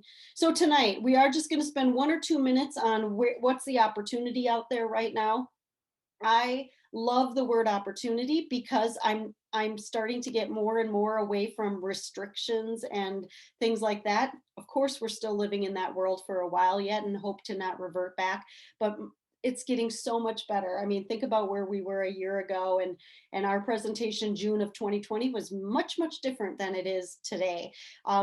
traveling. So tonight we are just going to spend 1 or 2 minutes on what's the opportunity out there right now. I love the word opportunity because I'm starting to get more and more away from restrictions and things like that. Of course, we're still living in that world for a while yet and hope to not revert back, but it's getting so much better. I mean, think about where we were a year ago, and our presentation June of 2020 was much different than it is today.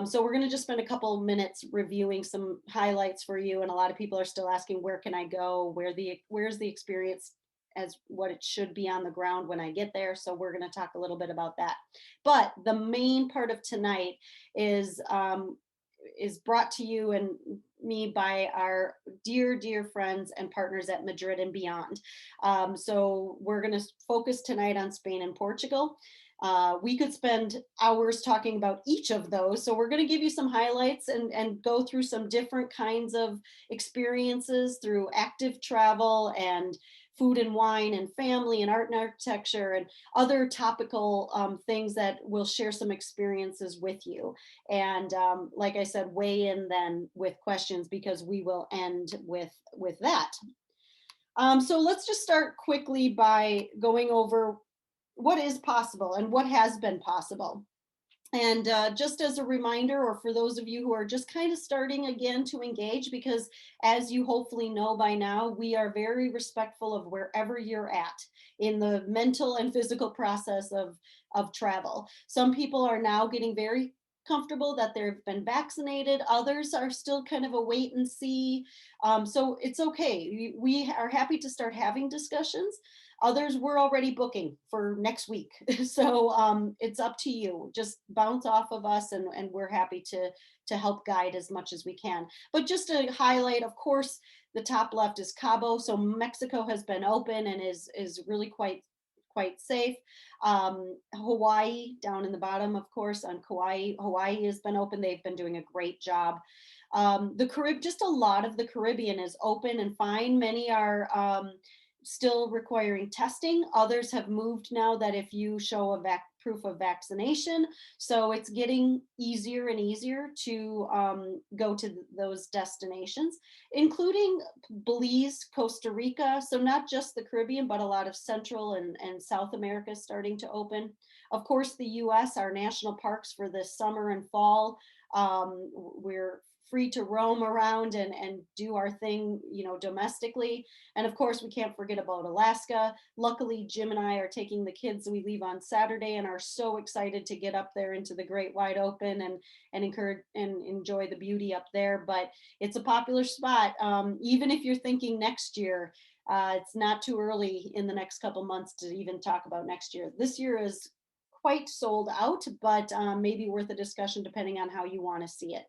So we're going to just spend a couple minutes reviewing some highlights for you, and a lot of people are still asking, where can I go, where's the experience as what it should be on the ground when I get there. So we're going to talk a little bit about that. But the main part of tonight is brought to you and me by our dear friends and partners at Madrid and Beyond. So we're going to focus tonight on Spain and Portugal. We could spend hours talking about each of those. So we're going to give you some highlights and go through some different kinds of experiences through active travel and food and wine and family and art and architecture and other topical things that will share some experiences with you. And like I said, weigh in then with questions because we will end with that. So let's just start quickly by going over what is possible and what has been possible. And just as a reminder, or for those of you who are just kind of starting again to engage, because as you hopefully know by now, we are very respectful of wherever you're at in the mental and physical process of travel. Some people are now getting very comfortable that they've been vaccinated. Others are still kind of a wait and see. So it's okay. We are happy to start having discussions. Others we're already booking for next week. So it's up to you. Just bounce off of us and we're happy to help guide as much as we can. But just to highlight, of course, the top left is Cabo. So Mexico has been open and is really quite safe. Hawaii down in the bottom, of course, on Hawaii has been open. They've been doing a great job. The Caribbean, just a lot of the Caribbean is open and fine. Many are still requiring testing. Others have moved now that if you show a proof of vaccination, so it's getting easier and easier to go to those destinations, including Belize, Costa Rica. So not just the Caribbean, but a lot of Central and South America is starting to open. Of course, the US, our national parks for this summer and fall, we're free to roam around and do our thing, domestically. And of course, we can't forget about Alaska. Luckily, Jim and I are taking the kids. We leave on Saturday and are so excited to get up there into the great wide open and encourage and enjoy the beauty up there. But it's a popular spot. Even if you're thinking next year, it's not too early in the next couple months to even talk about next year. This year is quite sold out, but maybe worth a discussion depending on how you want to see it.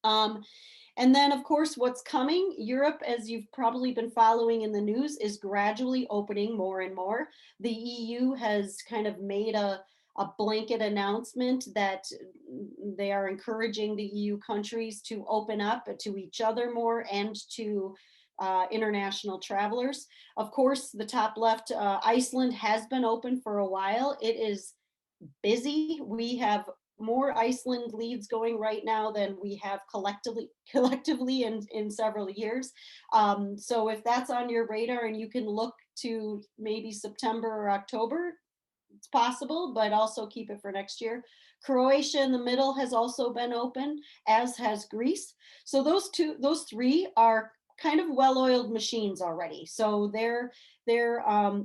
And then, of course, what's coming, Europe, as you've probably been following in the news, is gradually opening more and more. The EU has kind of made a blanket announcement that they are encouraging the EU countries to open up to each other more and to international travelers. Of course, the top left, Iceland has been open for a while. It is busy. We have more Iceland leads going right now than we have collectively in several years. So if that's on your radar and you can look to maybe September or October, it's possible, but also keep it for next year. Croatia in the middle has also been open, as has Greece. So those three are kind of well-oiled machines already. So their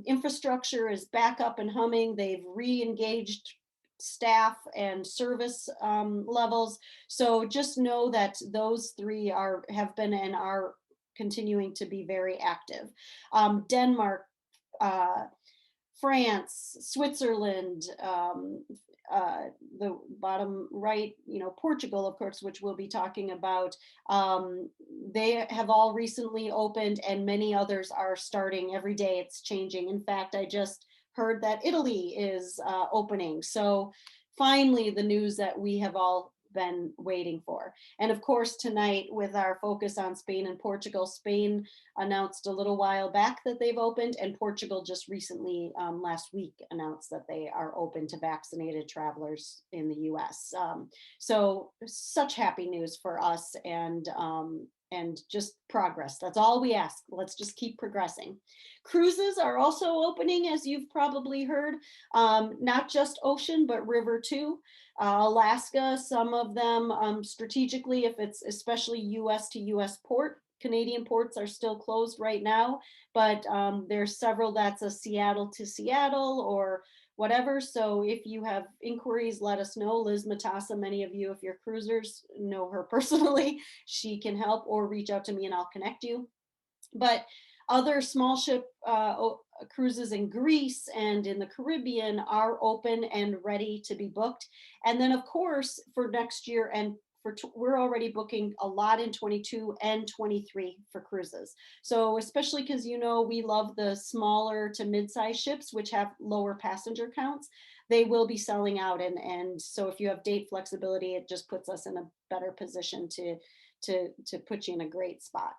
infrastructure is back up and humming. They've re-engaged staff and service levels. So just know that those three have been and are continuing to be very active. Denmark, France, Switzerland, the bottom right, Portugal, of course, which we'll be talking about. They have all recently opened and many others are starting every day. It's changing. In fact, I just heard that Italy is opening. So finally, the news that we have all been waiting for. And of course, tonight, with our focus on Spain and Portugal, Spain announced a little while back that they've opened, and Portugal just recently, last week, announced that they are open to vaccinated travelers in the US. So, such happy news for us, and just progress. That's all we ask. Let's just keep progressing. Cruises are also opening, as you've probably heard, not just ocean, but river too. Alaska, some of them strategically, if it's especially US to US port. Canadian ports are still closed right now, but there's several that's a Seattle to Seattle or whatever. So if you have inquiries, let us know. Liz Matassa, many of you, if you're cruisers, know her personally. She can help, or reach out to me and I'll connect you. But other small ship cruises in Greece and in the Caribbean are open and ready to be booked. And then, of course, for next year and we're already booking a lot in 22 and 23 for cruises. So especially because we love the smaller to mid-size ships, which have lower passenger counts, they will be selling out. And so if you have date flexibility, it just puts us in a better position to put you in a great spot.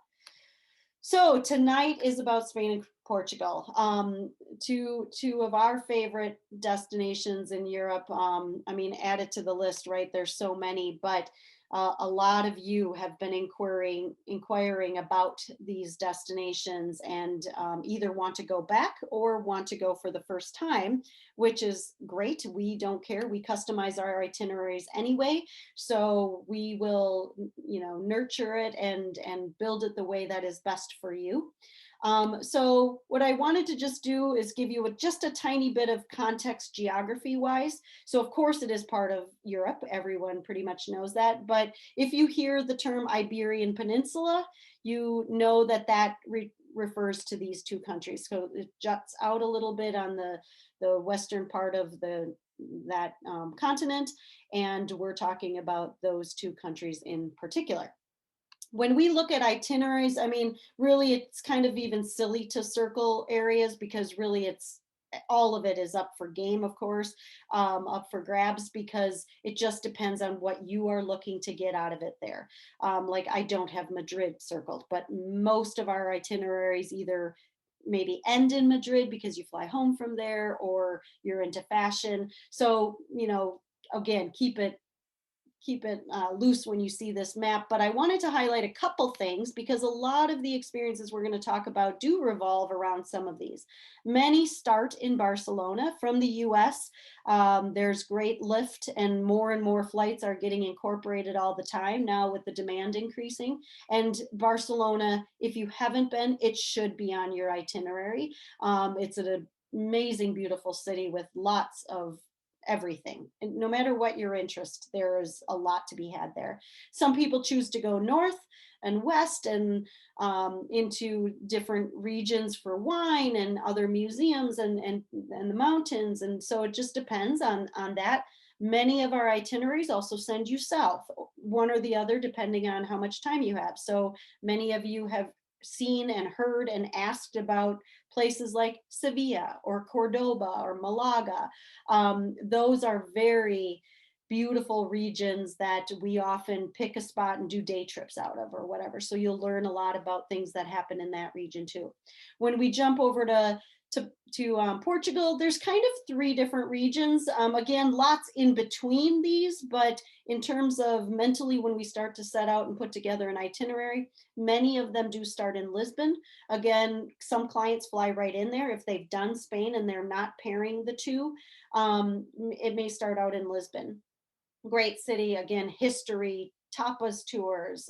So tonight is about Spain and Portugal, two of our favorite destinations in Europe. I mean, add it to the list, right? There's so many, but a lot of you have been inquiring about these destinations, and either want to go back or want to go for the first time, which is great. We don't care. We customize our itineraries anyway, so we will, nurture it and build it the way that is best for you. So what I wanted to just do is give you just a tiny bit of context geography wise. So of course it is part of Europe. Everyone pretty much knows that. But if you hear the term Iberian Peninsula, you know that refers to these two countries. So it juts out a little bit on the western part of that continent. And we're talking about those two countries in particular. When we look at itineraries, I mean, really, it's kind of even silly to circle areas, because really all of it is up for game, of course, up for grabs, because it just depends on what you are looking to get out of it there. Like, I don't have Madrid circled, but most of our itineraries either maybe end in Madrid because you fly home from there, or you're into fashion. So, again, keep it loose when you see this map. But I wanted to highlight a couple things, because a lot of the experiences we're going to talk about do revolve around some of these. Many start in Barcelona from the US. There's great lift, and more flights are getting incorporated all the time now with the demand increasing. And Barcelona, if you haven't been, it should be on your itinerary. It's an amazing, beautiful city with lots of everything. And no matter what your interest, there is a lot to be had there. Some people choose to go north and west and into different regions for wine and other museums and the mountains. And so it just depends on that. Many of our itineraries also send you south, one or the other, depending on how much time you have. So many of you have seen and heard and asked about places like Sevilla or Cordoba or Malaga. Those are very beautiful regions that we often pick a spot and do day trips out of or whatever. So you'll learn a lot about things that happen in that region too. When we jump over to Portugal, there's kind of three different regions. Again, lots in between these, but in terms of mentally, when we start to set out and put together an itinerary, many of them do start in Lisbon. Again, some clients fly right in there. If they've done Spain and they're not pairing the two, it may start out in Lisbon. Great city, again, history, tapas tours,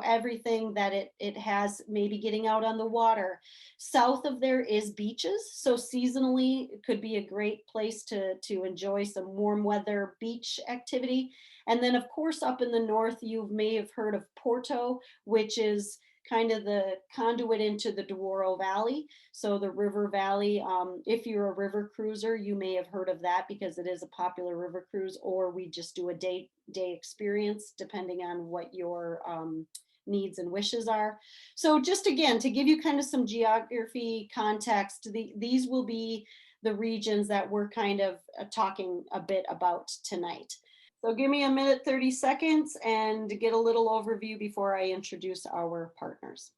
everything that it has, maybe getting out on the water. South of there is beaches, so seasonally it could be a great place to enjoy some warm weather beach activity. And then of course up in the north, you may have heard of Porto, which is kind of the conduit into the Douro Valley. So the river valley, if you're a river cruiser, you may have heard of that because it is a popular river cruise, or we just do a day experience depending on what your needs and wishes are. So just again, to give you kind of some geography context, these will be the regions that we're kind of talking a bit about tonight. So give me a minute, 30 seconds, and get a little overview before I introduce our partners.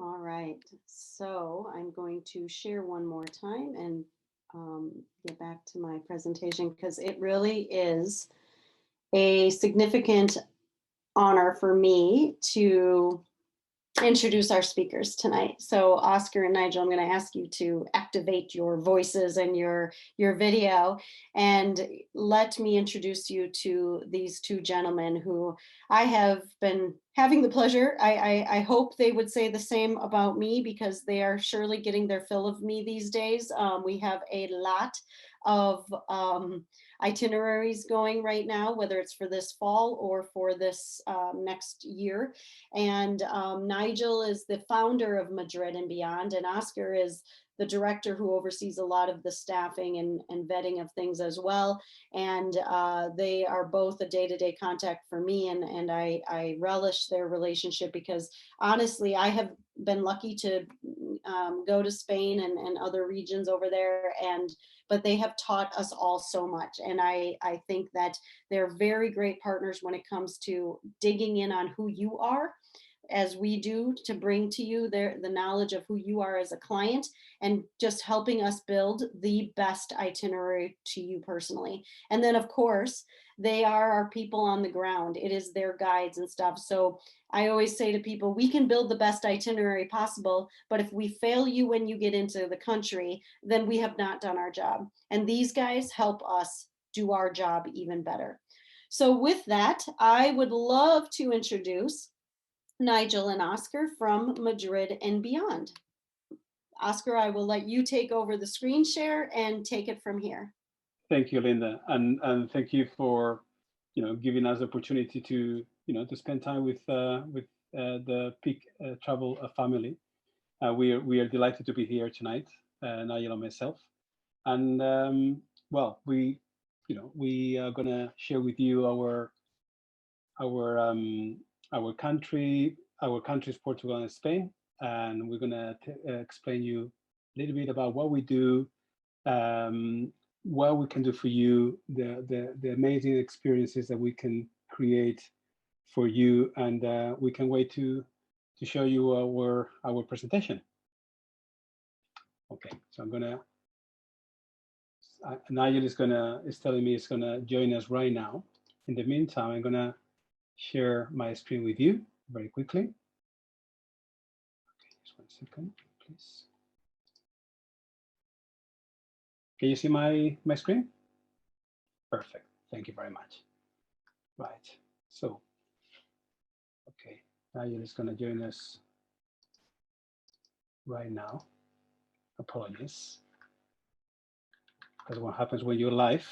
All right, so I'm going to share one more time and get back to my presentation because it really is a significant honor for me to introduce our speakers tonight. So Oscar and Nigel, I'm going to ask you to activate your voices and your video and let me introduce you to these two gentlemen who I have been having the pleasure. I hope they would say the same about me because they are surely getting their fill of me these days. We have a lot of itineraries going right now, whether it's for this fall or for this next year. And Nigel is the founder of Madrid and Beyond, and Oscar is the director who oversees a lot of the staffing and vetting of things as well. And they are both a day-to-day contact for me, and I relish their relationship because honestly, I have been lucky to go to Spain and other regions over there, but they have taught us all so much. And I think that they're very great partners when it comes to digging in on who you are, as we do, to bring to you the knowledge of who you are as a client and just helping us build the best itinerary to you personally. And then of course, they are our people on the ground. It is their guides and stuff. So I always say to people, we can build the best itinerary possible, but if we fail you when you get into the country, then we have not done our job. And these guys help us do our job even better. So with that, I would love to introduce Nigel and Oscar from Madrid and Beyond. Oscar, I will let you take over the screen share and take it from here. Thank you, Linda, and thank you for giving us the opportunity to to spend time with the Peak Travel family. We are delighted to be here tonight, Nigel and myself, and well, we are gonna share with you our our country, our countries, Portugal and Spain, and we're gonna explain you a little bit about what we do, what we can do for you, the amazing experiences that we can create for you, and we can wait to show you our presentation. Okay, so I'm gonna. Nigel is telling me it's gonna join us right now. In the meantime, I'm gonna share my screen with you very quickly. Okay, just 1 second, please. Can you see my screen? Perfect. Thank you very much. Right. So, okay, Nigel is going to join us right now. Apologies. That's what happens when you're live.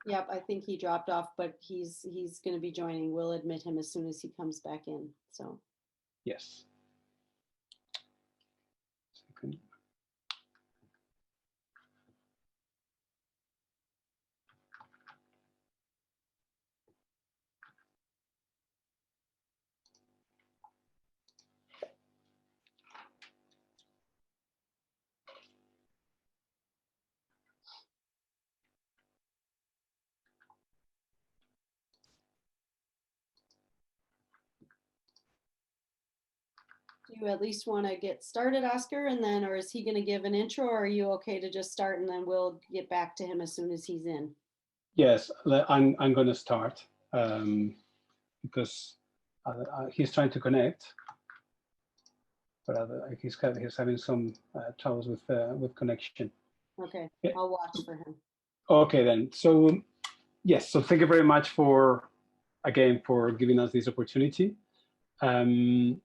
Yep, I think he dropped off, but he's going to be joining. We'll admit him as soon as he comes back in. So. Yes. you at least want to get started, Oscar, and then, or is he going to give an intro, or are you okay to just start and then we'll get back to him as soon as he's in? Yes, I'm going to start because he's trying to connect, but he's having some troubles with connection. Okay, Yeah. I'll watch for him. Okay, then. So yes, so thank you very much for again for giving us this opportunity, and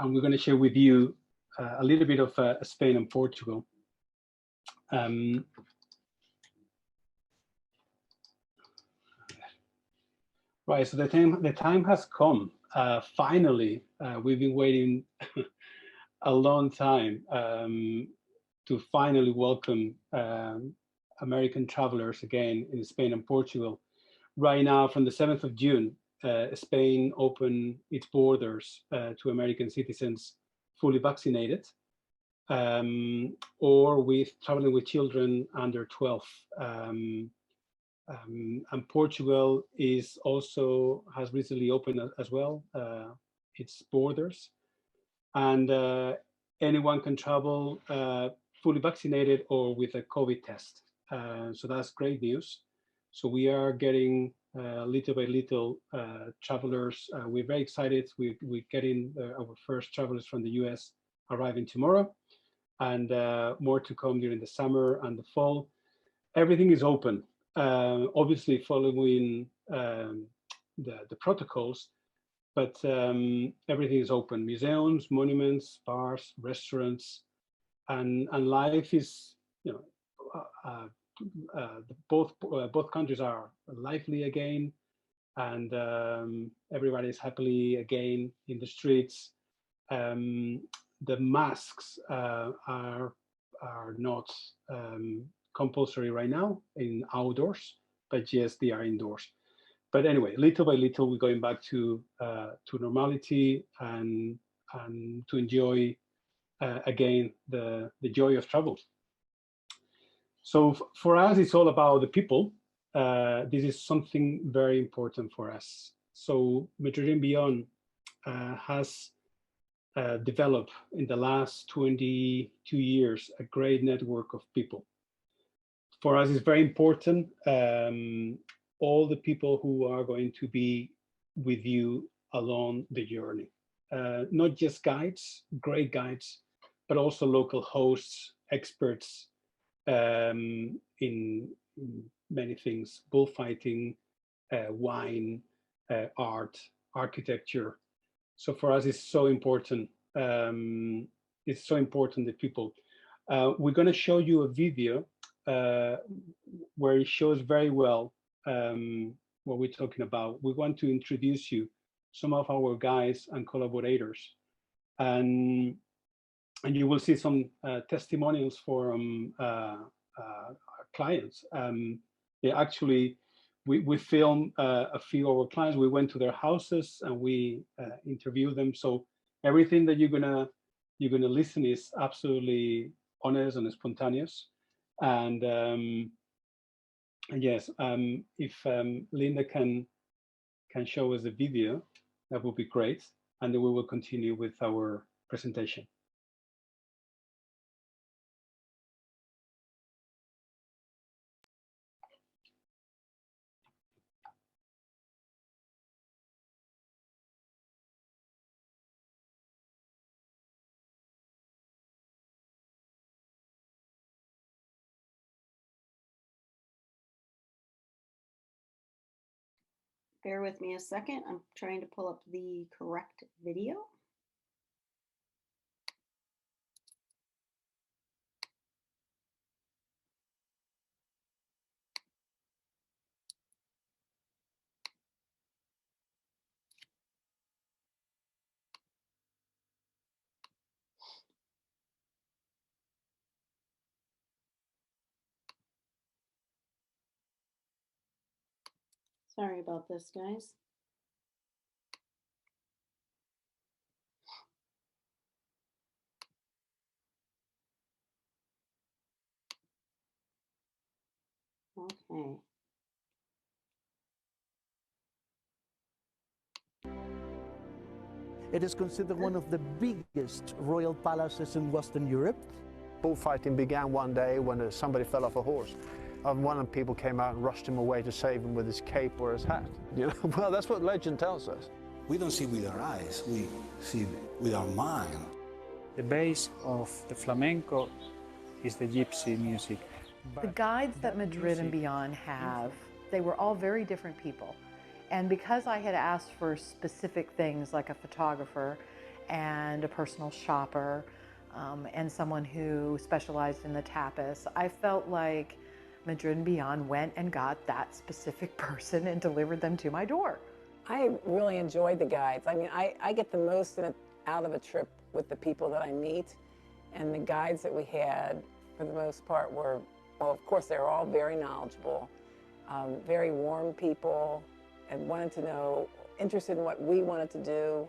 we're going to share with you a little bit of Spain and Portugal. Um, right, so the time has come. Finally, we've been waiting a long time to finally welcome American travelers again in Spain and Portugal. Right now, from the 7th of June, Spain opened its borders to American citizens fully vaccinated or with traveling with children under 12. And Portugal has recently opened as well its borders, and anyone can travel fully vaccinated or with a COVID test. So that's great news. So we are getting little by little travelers. We're very excited. We're getting our first travelers from the US arriving tomorrow, and more to come during the summer and the fall. Everything is open, obviously following the protocols, but everything is open. Museums, monuments, bars, restaurants, and life is, both countries are lively again, and everybody is happily again in the streets. Um, the masks are not compulsory right now in outdoors, but yes, they are indoors. But anyway, little by little, we're going back to normality and to enjoy again the joy of travel. So for us, it's all about the people. This is something very important for us. So Madrid and Beyond has developed in the last 22 years a great network of people. For us, it's very important all the people who are going to be with you along the journey. Not just guides, great guides, but also local hosts, experts in many things: bullfighting, wine, art, architecture. So for us, it's so important. It's so important that people. We're going to show you a video uh, where it shows very well what we're talking about. We want to introduce you some of our guys and collaborators, and you will see some testimonials from clients. Actually, we filmed a few of our clients. We went to their houses and we interviewed them. So everything that you're gonna listen is absolutely honest and spontaneous. And yes, if Linda can show us the video, that would be great. And then we will continue with our presentation. Bear with me a second. I'm trying to pull up the correct video. Sorry about this, guys. Okay. It is considered one of the biggest royal palaces in Western Europe. Bullfighting began one day when somebody fell off a horse. And one of the people came out and rushed him away to save him with his cape or his hat. You know, well, that's what legend tells us. We don't see with our eyes, we see with our mind. The base of the flamenco is the gypsy music. The guides that Madrid and beyond have, they were all very different people. And because I had asked for specific things like a photographer and a personal shopper and someone who specialized in the tapas, I felt like Madrid and Beyond went and got that specific person and delivered them to my door. I really enjoyed the guides. I mean, I get the most out of a trip with the people that I meet, and the guides that we had, for the most part, were, well, of course, they were all very knowledgeable, very warm people, and wanted to know, interested in what we wanted to do.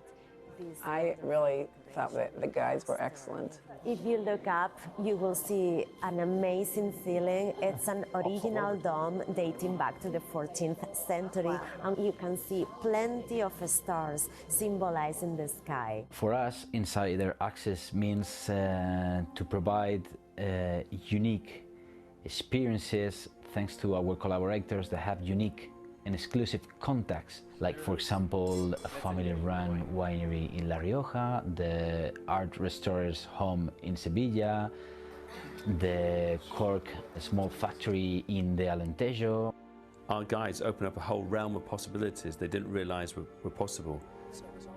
I really thought that the guides were excellent. If you look up, you will see an amazing ceiling. It's an original dome dating back to the 14th century, and you can see plenty of stars symbolizing the sky. For us, insider access means to provide unique experiences thanks to our collaborators that have unique and exclusive contacts, like for example a family-run winery in La Rioja, the art restorer's home in Sevilla, the cork small factory in the Alentejo. Our guides open up a whole realm of possibilities they didn't realize were possible.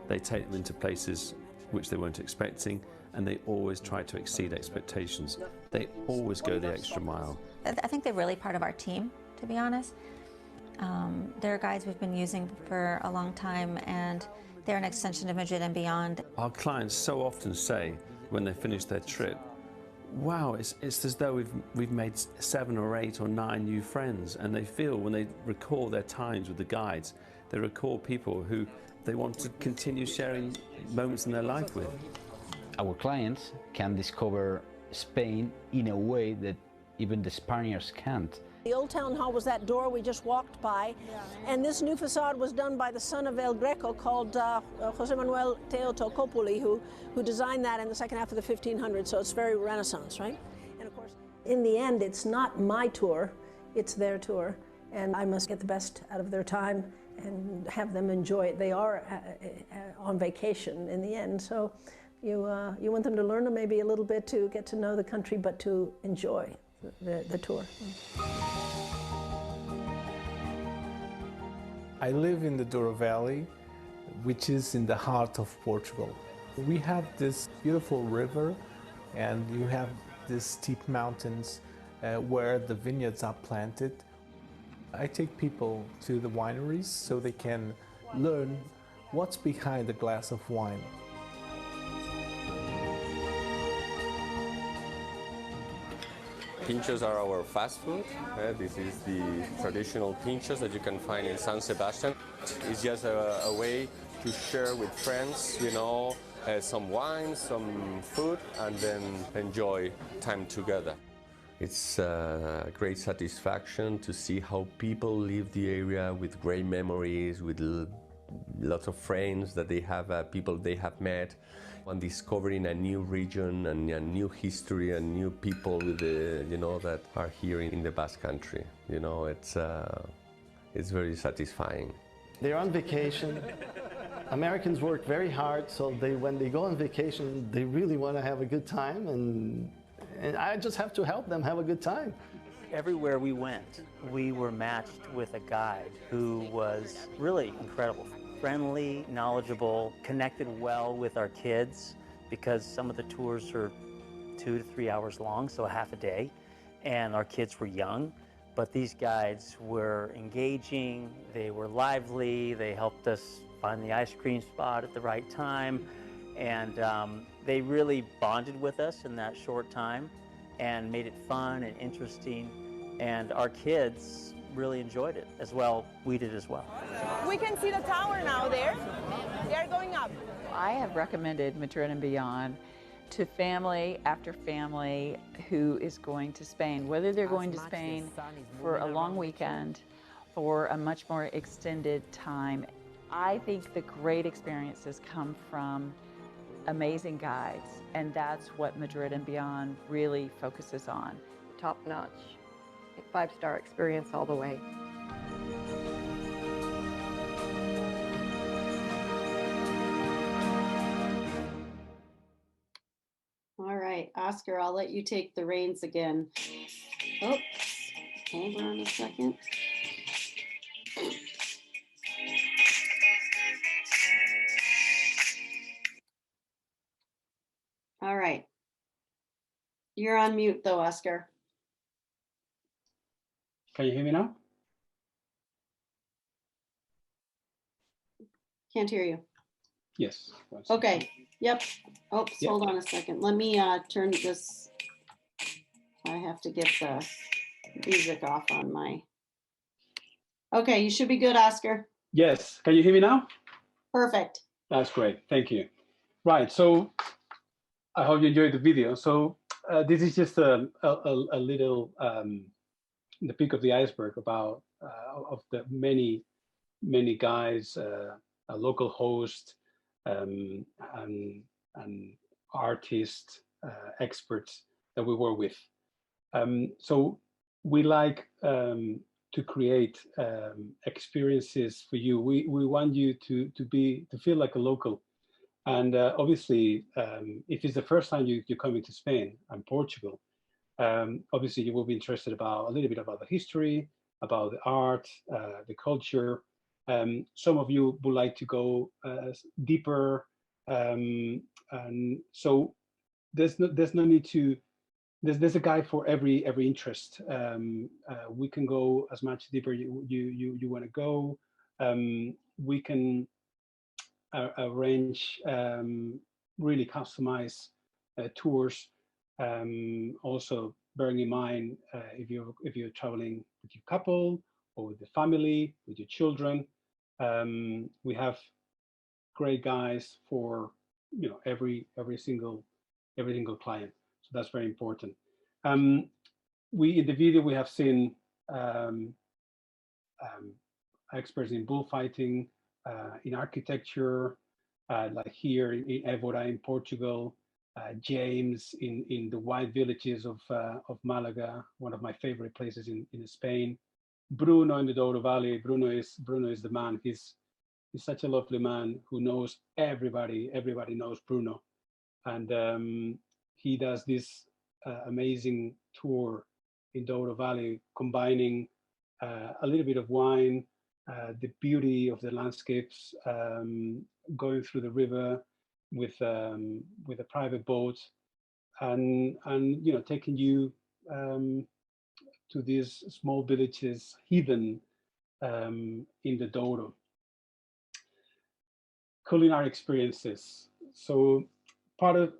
They take them into places which they weren't expecting, and they always try to exceed expectations. They always go the extra mile. I think they're really part of our team, to be honest. They're guides we've been using for a long time, and they're an extension of Madrid and Beyond. Our clients so often say, when they finish their trip, wow, it's as though we've made 7 or 8 or 9 new friends, and they feel when they recall their times with the guides, they recall people who they want to continue sharing moments in their life with. Our clients can discover Spain in a way that even the Spaniards can't. The old town hall was that door we just walked by, and this new facade was done by the son of El Greco called José Manuel Teotocopuli, who designed that in the second half of the 1500s, so it's very Renaissance, right? And of course, in the end, it's not my tour, it's their tour, and I must get the best out of their time and have them enjoy it. They are on vacation in the end, so you want them to learn maybe a little bit to get to know the country, but to enjoy the tour. I live in the Douro Valley, which is in the heart of Portugal. We have this beautiful river, and you have these steep mountains where the vineyards are planted. I take people to the wineries so they can learn what's behind a glass of wine. Pinchos are our fast food. This is the traditional pinchos that you can find in San Sebastian. It's just a way to share with friends, you know, some wine, some food, and then enjoy time together. It's a great satisfaction to see how people leave the area with great memories, with lots of friends that they have, people they have met, and discovering a new region and a new history and new people with you know, that are here in the Basque Country. You know, it's very satisfying. They're on vacation. Americans work very hard, so when they go on vacation, they really want to have a good time, and I just have to help them have a good time. Everywhere we went, we were matched with a guide who was really incredible. Friendly, knowledgeable, connected well with our kids, because some of the tours are 2 to 3 hours long, so a half a day, and our kids were young. But these guides were engaging, they were lively, they helped us find the ice cream spot at the right time, and they really bonded with us in that short time and made it fun and interesting, and our kids really enjoyed it as well. We did as well. We can see the tower now there. They are going up. I have recommended Madrid and Beyond to family after family who is going to Spain, whether they're going to Spain for a long weekend or a much more extended time. I think the great experiences come from amazing guides, and that's what Madrid and Beyond really focuses on. Top-notch, 5-star experience all the way. All right, Oscar, I'll let you take the reins again. Oops, hold on a second. All right. You're on mute though, Oscar. Can you hear me now? Can't hear you. Yes. Okay. Yep. Oops, Yep. hold on a second. Let me turn this. I have to get the music off on my. Okay, you should be good, Oscar. Yes. Can you hear me now? Perfect. That's great. Thank you. Right. So I hope you enjoyed the video. So this is just a little the peak of the iceberg about of the many guys, a local host, and artists, experts that we work with. So we like to create experiences for you. We want you to feel like a local. And obviously, if it's the first time you're coming to Spain and Portugal, obviously you will be interested about a little bit about the history, about the art, the culture. Some of you would like to go deeper, and so there's no need to. There's a guide for every interest. We can go as much deeper you want to go. We can arrange really customized tours. Also, bearing in mind if you're traveling with your couple or with the family, with your children, we have great guides for every single client. So that's very important. We in the video we have seen experts in bullfighting, in architecture, like here in Évora in Portugal, James in the white villages of Malaga, one of my favorite places in Spain. Bruno in the Douro Valley. Bruno is the man. He's such a lovely man who knows everybody. Everybody knows Bruno, and he does this amazing tour in Douro Valley, combining a little bit of wine, the beauty of the landscapes, going through the river with a private boat, and taking you to these small villages hidden in the Douro. Culinary experiences. So part of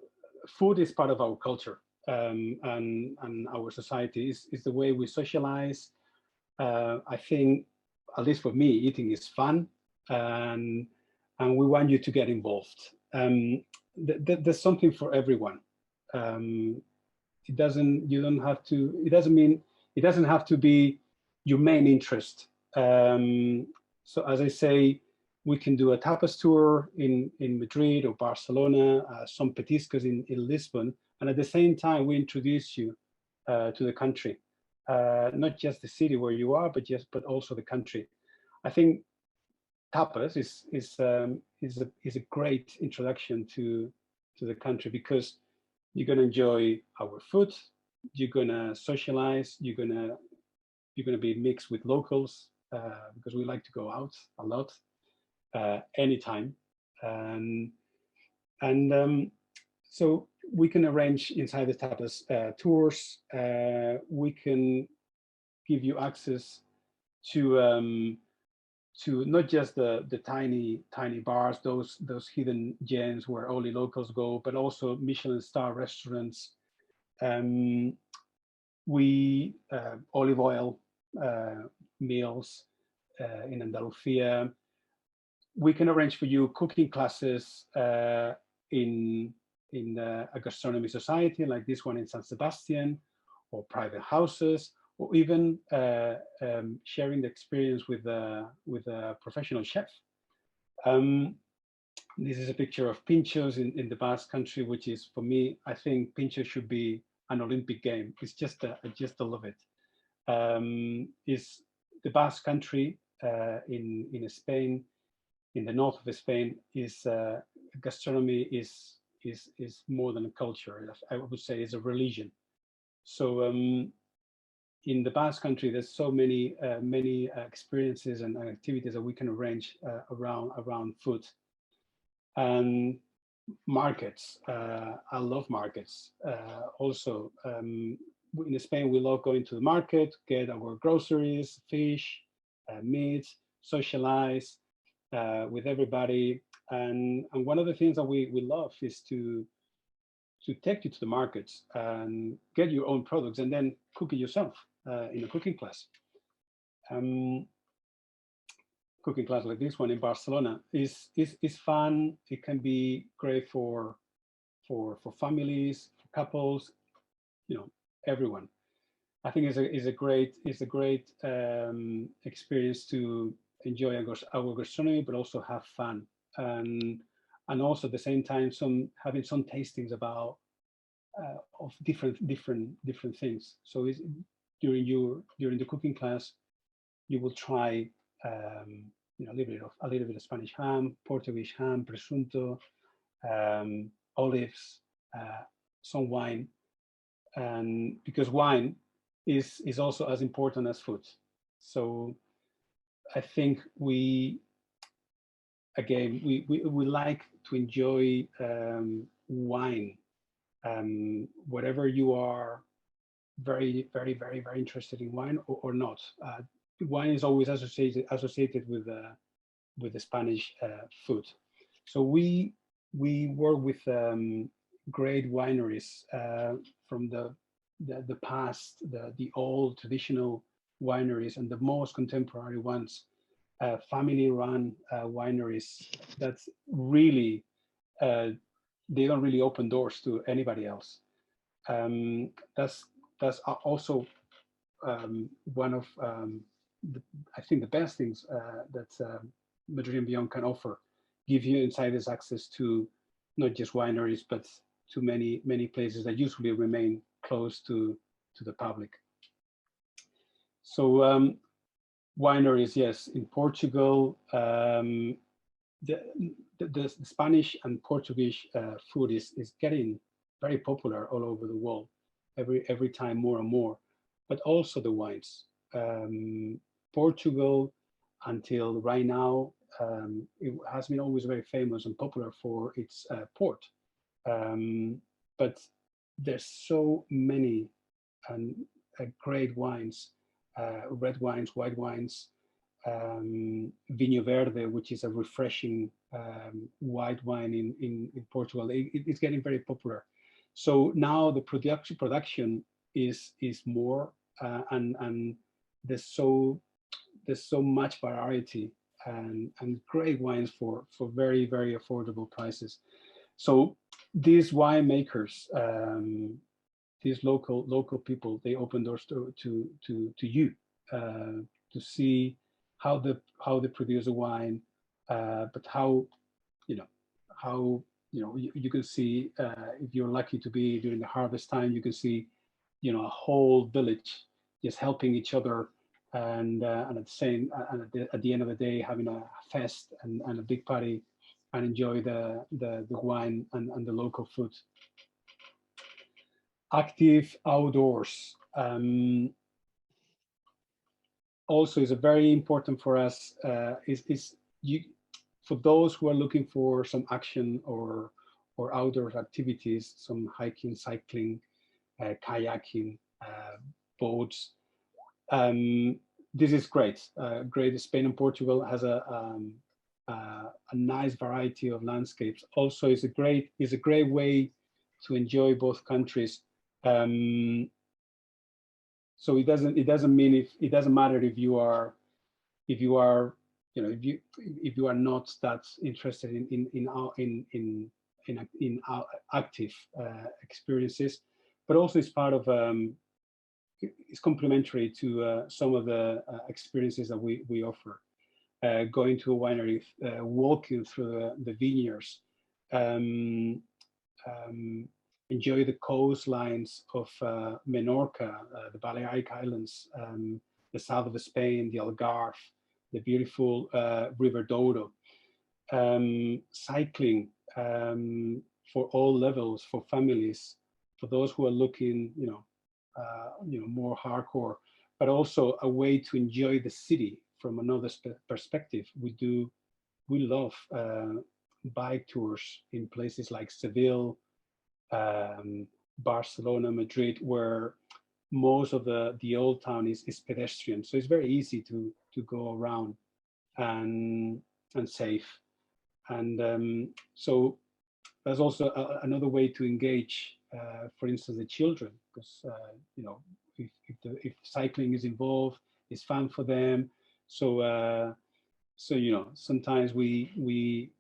food is part of our culture, and our society is the way we socialize. I think, at least for me, eating is fun, and we want you to get involved. There's something for everyone. It doesn't have to be your main interest. So as I say, we can do a tapas tour in Madrid or Barcelona, some petiscos in Lisbon, and at the same time we introduce you to the country. Not just the city where you are, but also the country. I think tapas is a great introduction to the country, because you're gonna enjoy our food, you're gonna socialize, you're gonna be mixed with locals, because we like to go out a lot, anytime, so we can arrange inside the tapas tours. We can give you access to not just the tiny bars, those hidden gems where only locals go, but also Michelin star restaurants. We olive oil meals in Andalusia. We can arrange for you cooking classes in a gastronomy society like this one in San Sebastian, or private houses, or even sharing the experience with a professional chef. This is a picture of pinchos in the Basque Country, which is, for me, I think pincho should be an Olympic game. It's just, I just love it. Is the Basque Country in Spain, in the north of Spain, is gastronomy is more than a culture. I would say it's a religion. So in the Basque Country, there's so many experiences and activities that we can arrange around food. And markets, I love markets. Also, in Spain, we love going to the market, get our groceries, fish, meat, socialize with everybody. And one of the things that we love is to take you to the markets and get your own products and then cook it yourself in a cooking class. Cooking class like this one in Barcelona is fun. It can be great for families, for couples, you know, everyone. I think is a great experience to enjoy our gastronomy, but also have fun, and also at the same time having some tastings about of different things. So during the cooking class, you will try you know, a little bit of Spanish ham, Portuguese ham, presunto, olives, some wine, and because wine is also as important as food. So I think we like to enjoy wine, whatever you are very interested in wine or not. Wine is always associated with the Spanish food. So we work with great wineries from the past, the old traditional wineries, and the most contemporary ones, family-run wineries. That's really they don't really open doors to anybody else. That's also one of I think the best things that Madrid and Beyond can offer, give you insiders access to not just wineries, but to many places that usually remain close to the public. So wineries, yes, in Portugal, the Spanish and Portuguese food is getting very popular all over the world, every time more and more, but also the wines. Portugal, until right now, it has been always very famous and popular for its port. But there's so many great wines, red wines, white wines, Vinho Verde, which is a refreshing white wine in Portugal. It's getting very popular. So now the production is more, and there's so much variety and great wines for very affordable prices. So these winemakers, these local people, they open doors to you to see how they produce a wine, but how you can see, if you're lucky to be during the harvest time, you can see a whole village just helping each other, and at the end of the day having a fest and a big party and enjoy the wine and the local food. Active outdoors also is a very important for us. For those who are looking for some action or outdoor activities, some hiking, cycling, kayaking, boats. This is great. Great. Spain and Portugal has a nice variety of landscapes. Also, is a great way to enjoy both countries. So it doesn't matter if you are not that interested in active experiences, but also it's part of it's complementary to some of the experiences that we offer. going to a winery, walking through the vineyards, enjoy the coastlines of Menorca, the Balearic Islands, the south of Spain, the Algarve, the beautiful River Douro, cycling for all levels, for families, for those who are looking, more hardcore, but also a way to enjoy the city from another perspective. We love bike tours in places like Seville, Barcelona, Madrid, where most of the old town is pedestrian. So it's very easy to go around and safe. And so that's also another way to engage, for instance, the children, because if cycling is involved, it's fun for them. So sometimes we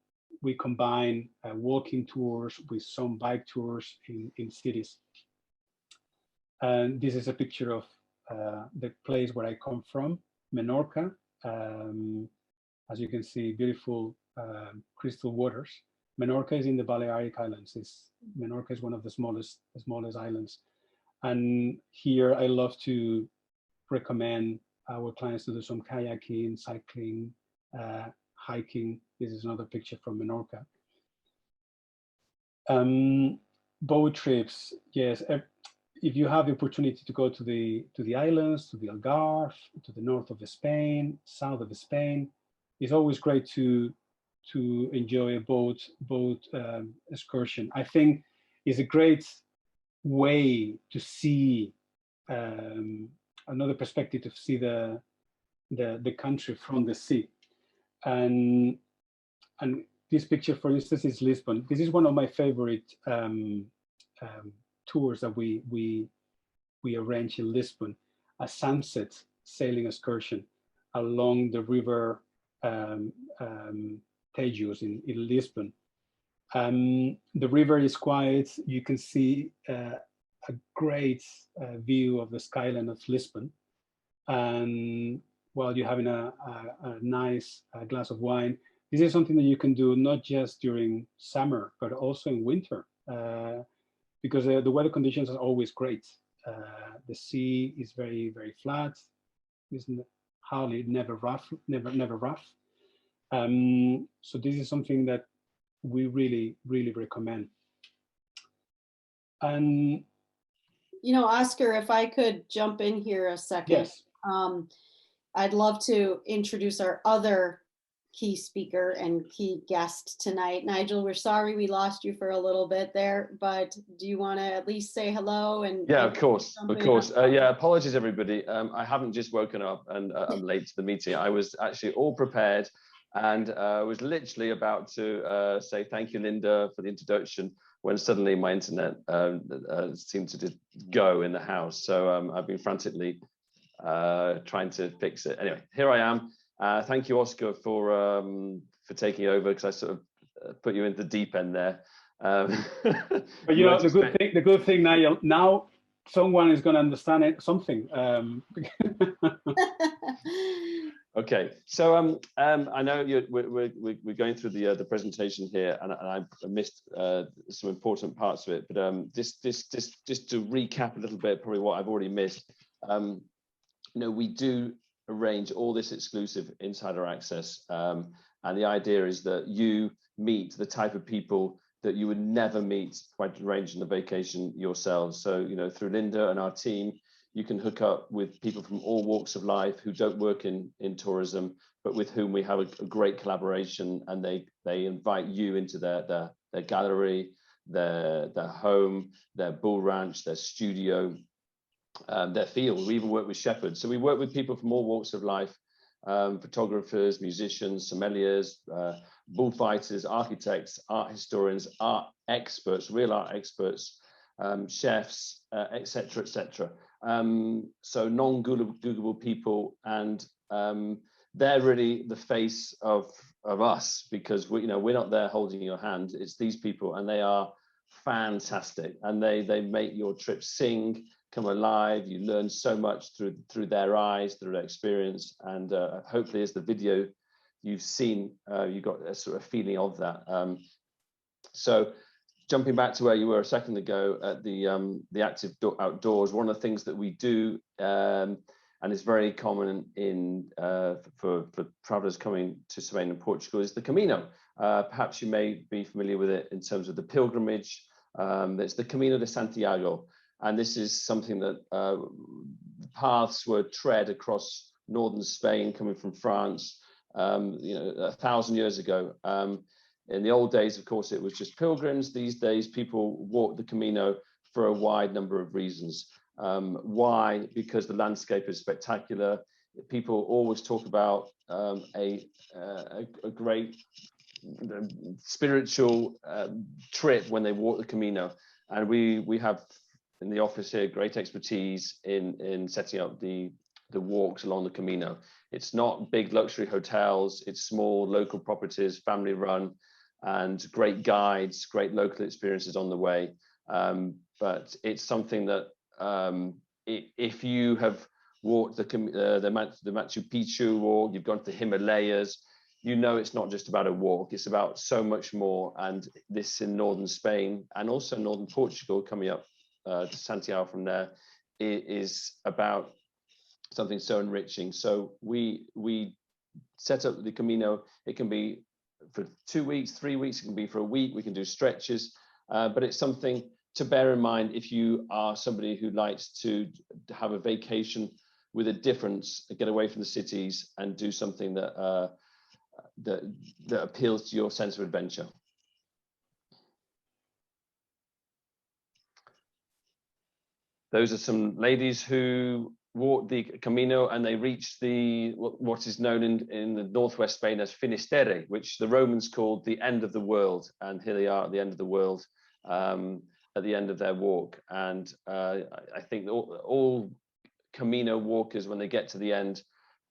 combine walking tours with some bike tours in cities. And this is a picture of the place where I come from, Menorca. As you can see, beautiful crystal waters. Menorca is in the Balearic Islands. Menorca is one of the smallest islands. And here I love to recommend our clients to do some kayaking, cycling, hiking. This is another picture from Menorca. Boat trips, yes. If you have the opportunity to go to the islands, to the Algarve, to the north of Spain, south of Spain, it's always great to enjoy a boat excursion. I think it's a great way to see another perspective, to see the country from the sea. And this picture, for instance, is Lisbon. This is one of my favorite tours that we arrange in Lisbon, a sunset sailing excursion along the river Tejo in Lisbon. The river is quiet. You can see a great view of the skyline of Lisbon. And while you're having a nice glass of wine, this is something that you can do not just during summer, but also in winter, because the weather conditions are always great. The sea is very, very flat. It's hardly never rough. So this is something that we really, really recommend. And Oscar, if I could jump in here a second. Yes. I'd love to introduce our other key speaker and key guest tonight. Nigel, we're sorry we lost you for a little bit there, but do you want to at least say hello? And yeah, of course. Yeah, apologies everybody. I haven't just woken up and I'm late to the meeting. I was actually all prepared and was literally about to say thank you, Linda, for the introduction, when suddenly my internet seemed to just go in the house. So I've been frantically trying to fix it. Anyway, here I am. Thank you, Oscar, for taking over, because I sort of put you into the deep end there. But the good thing, Niall, now someone is going to understand it, something. Okay, so I know we're going through the presentation here, and I missed some important parts of it. But just to recap a little bit, probably what I've already missed. We do arrange all this exclusive insider access, and the idea is that you meet the type of people that you would never meet by arranging the vacation yourselves. So through Linda and our team, you can hook up with people from all walks of life who don't work in tourism, but with whom we have a great collaboration, and they invite you into their gallery, their home, their bull ranch, their studio, their field. We even work with shepherds. So we work with people from all walks of life, photographers, musicians, sommeliers, bullfighters, architects, art historians, art experts, real art experts, chefs, etc., etc. So non-Googleable people, and they're really the face of us, because we're not there holding your hand. It's these people, and they are fantastic, and they make your trip sing, come alive. You learn so much through their eyes, through their experience, and hopefully as the video you've seen, you've got a sort of feeling of that. So jumping back to where you were a second ago at the active outdoors, one of the things that we do, and it's very common in for travelers coming to Spain and Portugal, is the Camino. Perhaps you may be familiar with it in terms of the pilgrimage. It's the Camino de Santiago, and this is something that paths were tread across northern Spain, coming from France, 1,000 years ago. In the old days, of course, it was just pilgrims. These days, people walk the Camino for a wide number of reasons. Why? Because the landscape is spectacular. People always talk about a great spiritual trip when they walk the Camino. And we have in the office here great expertise in setting up the walks along the Camino. It's not big luxury hotels, it's small local properties, family run, and great guides, great local experiences on the way. But it's something that if you have walked the Machu Picchu walk, you've gone to the Himalayas, you know it's not just about a walk, it's about so much more. And this in northern Spain and also northern Portugal, coming up to Santiago from there, is about something so enriching. So we set up the Camino. It can be for 2 weeks, 3 weeks, it can be for a week. We can do stretches, but it's something to bear in mind if you are somebody who likes to have a vacation with a difference, get away from the cities and do something that that appeals to your sense of adventure. Those are some ladies who walked the Camino, and they reached what is known in the northwest Spain as Finisterre, which the Romans called the end of the world. And here they are at the end of the world, at the end of their walk. And I think all Camino walkers, when they get to the end,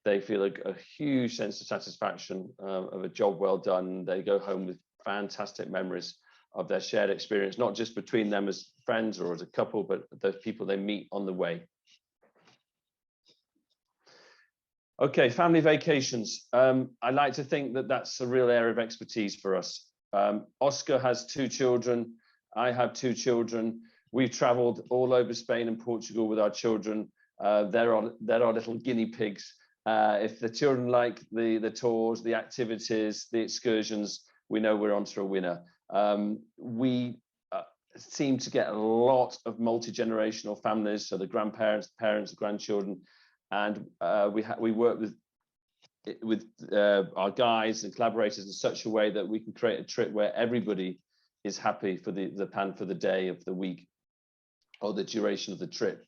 they feel a huge sense of satisfaction of a job well done. They go home with fantastic memories of their shared experience, not just between them as friends or as a couple, but those people they meet on the way. Okay, family vacations. I like to think that that's a real area of expertise for us. Oscar has 2 children. I have 2 children. We've traveled all over Spain and Portugal with our children. They're our little guinea pigs. If the children like the tours, the activities, the excursions, we know we're onto a winner. We seem to get a lot of multi-generational families, so the grandparents, the parents, the grandchildren, and we work with our guides and collaborators in such a way that we can create a trip where everybody is happy for the plan for the day, of the week, or the duration of the trip.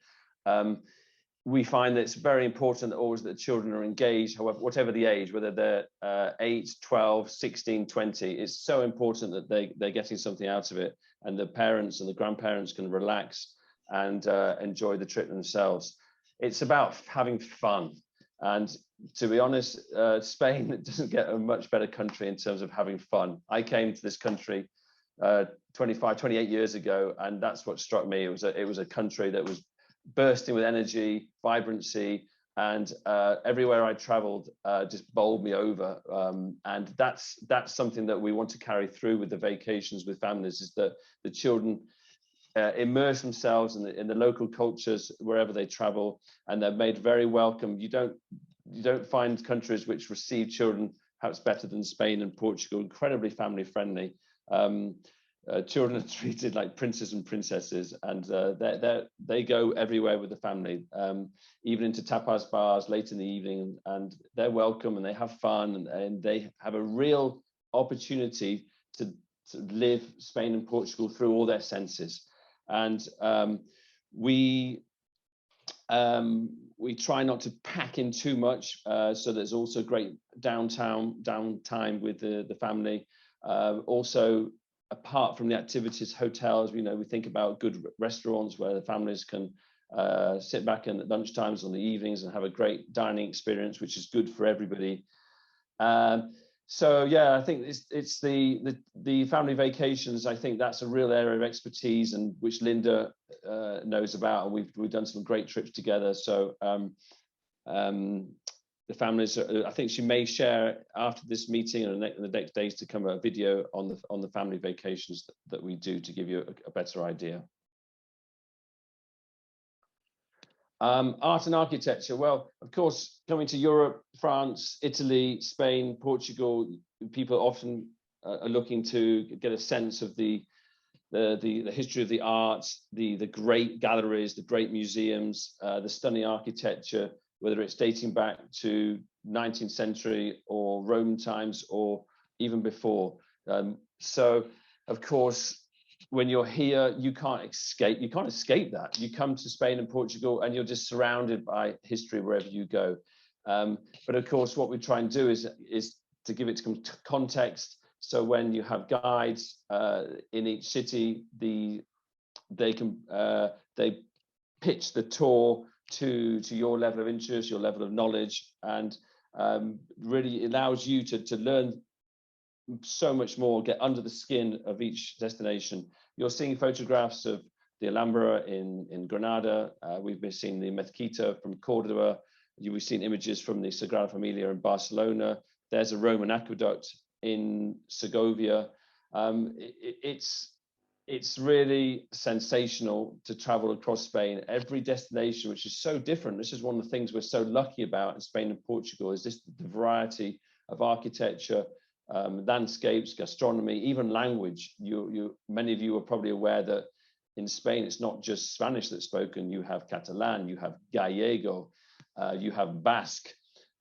We find that it's very important that always that children are engaged, however, whatever the age, whether they're 8, 12, 16, 20, it's so important that they're getting something out of it, and the parents and the grandparents can relax and enjoy the trip themselves. It's about having fun. And to be honest, Spain doesn't get a much better country in terms of having fun. I came to this country 25, 28 years ago, and that's what struck me. It was a country that was bursting with energy, vibrancy, and everywhere I traveled just bowled me over. And that's something that we want to carry through with the vacations with families, is that the children immerse themselves in the local cultures wherever they travel, and they're made very welcome. You don't find countries which receive children perhaps better than Spain and Portugal. Incredibly family friendly. Children are treated like princes and princesses, and they go everywhere with the family, even into tapas bars late in the evening, and they're welcome and they have fun, and they have a real opportunity to live Spain and Portugal through all their senses. And we try not to pack in too much, so there's also great downtime with the family. Also, apart from the activities, hotels, we think about good restaurants where the families can sit back in at lunchtimes on the evenings and have a great dining experience, which is good for everybody. So yeah, I think it's the family vacations. I think that's a real area of expertise, and which Linda knows about, and we've done some great trips together. So the families. I think she may share after this meeting and in the next days to come a video on the family vacations that we do to give you a better idea. Art and architecture. Well, of course, coming to Europe, France, Italy, Spain, Portugal, people often are looking to get a sense of the history of the arts, the great galleries, the great museums, the stunning architecture, whether it's dating back to 19th century or Roman times or even before. So, of course, when you're here, you can't escape that. You come to Spain and Portugal and you're just surrounded by history wherever you go. But of course, what we try and do is to give it context. So when you have guides in each city, they pitch the tour to your level of interest, your level of knowledge, and really allows you to learn so much more, get under the skin of each destination. You're seeing photographs of the Alhambra in Granada. We've been seeing the Mezquita from Cordoba. We've seen images from the Sagrada Familia in Barcelona. There's a Roman aqueduct in Segovia. It's really sensational to travel across Spain. Every destination, which is so different. This is one of the things we're so lucky about in Spain and Portugal, is this the variety of architecture, landscapes, gastronomy, even language. Many of you are probably aware that in Spain, it's not just Spanish that's spoken. You have Catalan, you have Gallego, you have Basque,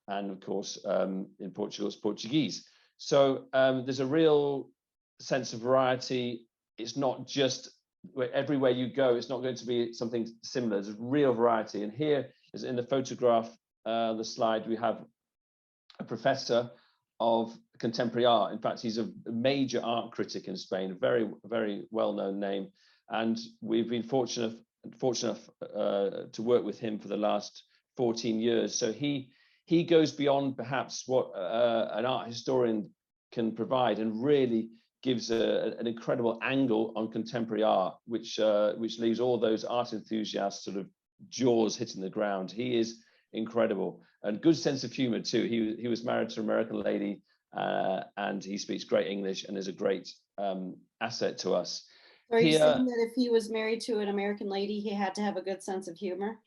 and of course, in Portugal, it's Portuguese. So there's a real sense of variety. It's not just everywhere you go, it's not going to be something similar. There's real variety. And here is in the photograph, the slide, we have a professor of contemporary art. In fact, he's a major art critic in Spain, a very, very well-known name. And we've been fortunate to work with him for the last 14 years. So he goes beyond perhaps what an art historian can provide, and really gives an incredible angle on contemporary art, which leaves all those art enthusiasts sort of jaws hitting the ground. He is incredible, and good sense of humor too. He was married to an American lady, and he speaks great English and is a great asset to us. So are you saying that if he was married to an American lady, he had to have a good sense of humor?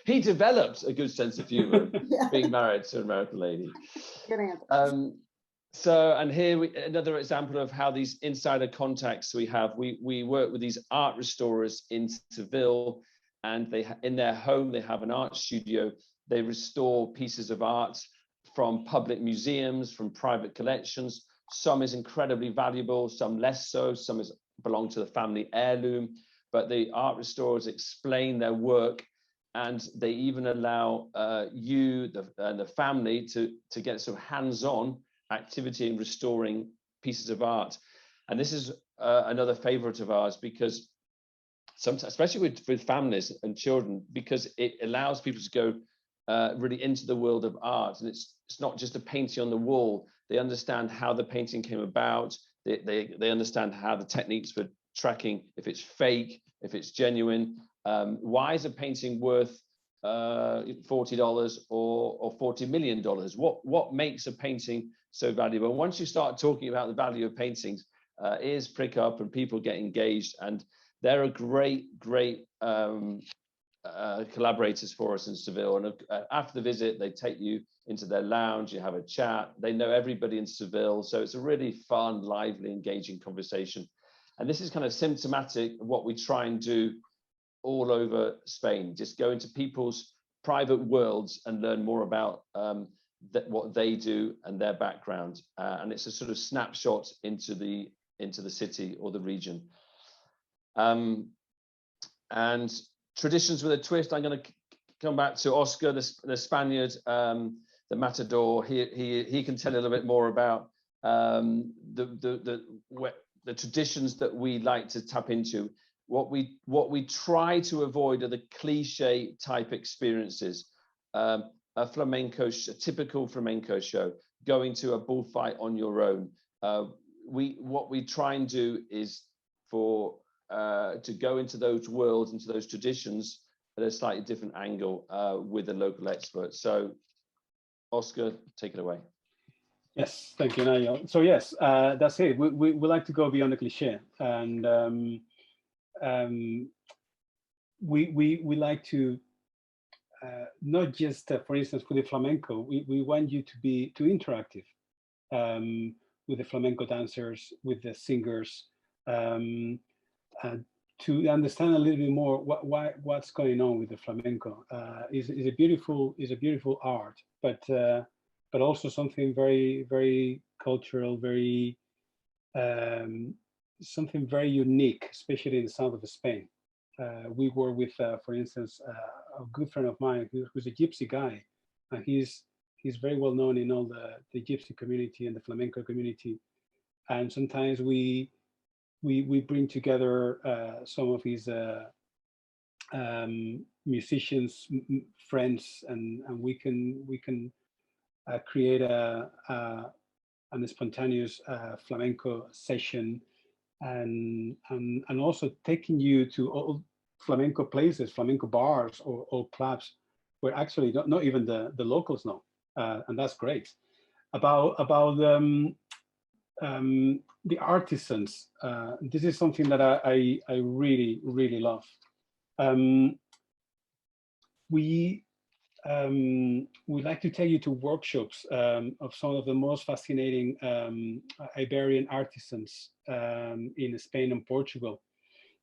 He developed a good sense of humor, yeah, being married to an American lady. Good answer. So, and here another example of how these insider contacts we have. We work with these art restorers in Seville, and in their home they have an art studio. They restore pieces of art from public museums, from private collections. Some is incredibly valuable, some less so. Some belong to the family heirloom. But the art restorers explain their work, and they even allow you and the family to get sort of hands-on activity in restoring pieces of art. And this is another favorite of ours, because sometimes, especially with families and children, because it allows people to go really into the world of art. And it's not just a painting on the wall. They understand how the painting came about. They understand how the techniques for tracking if it's fake, if it's genuine. Why is a painting worth $40 or $40 million? What makes a painting so valuable? And once you start talking about the value of paintings, ears prick up and people get engaged, and they're a great collaborators for us in Seville. And after the visit, they take you into their lounge, you have a chat. They know everybody in Seville, so it's a really fun, lively, engaging conversation. And this is kind of symptomatic of what we try and do all over Spain. Just go into people's private worlds and learn more about what they do and their background. And it's a sort of snapshot into the city or the region. And traditions with a twist. I'm going to come back to Oscar, the Spaniard, the matador. He can tell a little bit more about the traditions that we like to tap into. What we try to avoid are the cliche type experiences. A typical flamenco show, going to a bullfight on your own. What we try and do is to go into those worlds, into those traditions, at a slightly different angle with a local expert. So, Oscar, take it away. Yes, thank you, Nigel. So yes, that's it. We like to go beyond the cliche, and we like to not just, for instance, with the flamenco. We want you to be interactive with the flamenco dancers, with the singers, to understand a little bit more what's going on with the flamenco. Is a beautiful art, but also something very, very cultural, very something very unique, especially in the south of Spain. We were with, for instance, a good friend of mine who's a gypsy guy, and he's very well known in all the gypsy community and the flamenco community. And sometimes we bring together some of his musicians, friends, and we can create a spontaneous flamenco session, and also taking you to all flamenco places, flamenco bars or clubs where actually not even the locals know, and that's great. About the artisans, this is something that I really love. We like to take you to workshops of some of the most fascinating Iberian artisans in Spain and Portugal.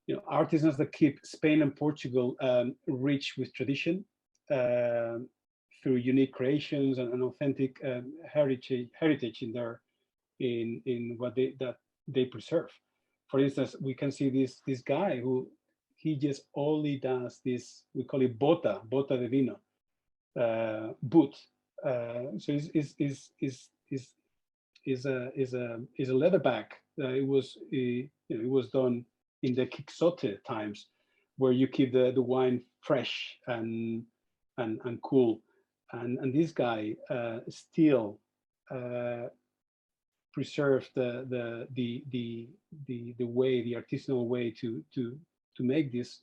You know, artisans that keep Spain and Portugal rich with tradition through unique creations and authentic heritage in what they preserve. For instance, we can see this guy who he just only does this. We call it bota de vino. Boot. So is a leather bag. It was done in the Quixote times, where you keep the wine fresh and cool. And this guy still preserved the way, the artisanal way to make these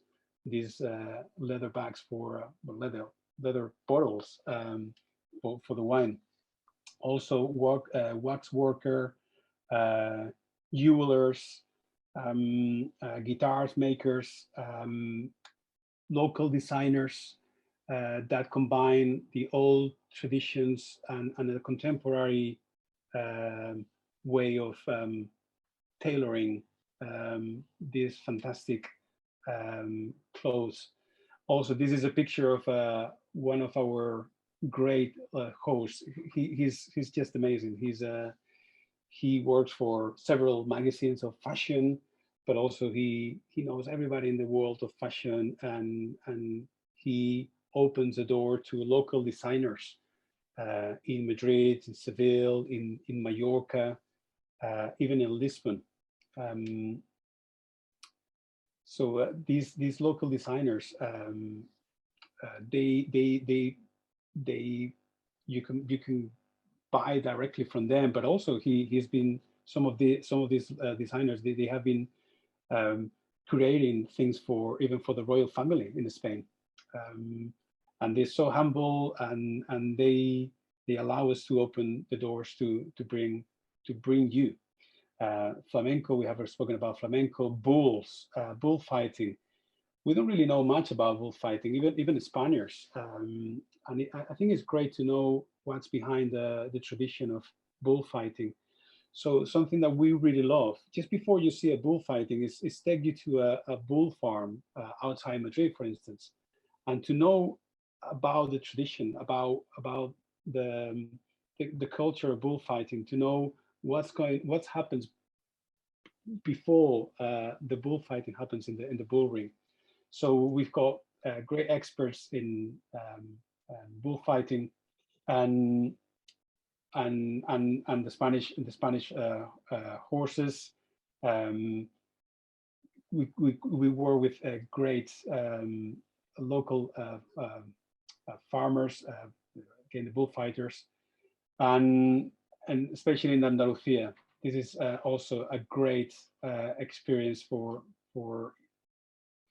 leather bags for leather bottles for the wine. Also wax worker, jewelers, guitars makers, local designers that combine the old traditions and the contemporary way of tailoring these fantastic clothes. Also, this is a picture of one of our great hosts. He's just amazing. He works for several magazines of fashion, but also he knows everybody in the world of fashion, and he opens the door to local designers in Madrid, in Seville, in Mallorca, even in Lisbon. So these local designers, you can buy directly from them, but also he's been some of these designers. They have been creating things even for the royal family in Spain, and they're so humble, and they allow us to open the doors to bring you. Flamenco, we have spoken about flamenco, bullfighting. We don't really know much about bullfighting, even the Spaniards. And I think it's great to know what's behind the tradition of bullfighting. So something that we really love, just before you see a bullfighting, is take you to a bull farm outside Madrid, for instance, and to know about the tradition, about the culture of bullfighting, to know what happens before the bullfighting happens in the bull ring. So we've got great experts in bullfighting and the Spanish horses. We were with great local farmers, again the bullfighters, and especially in Andalusia. This is also a great experience for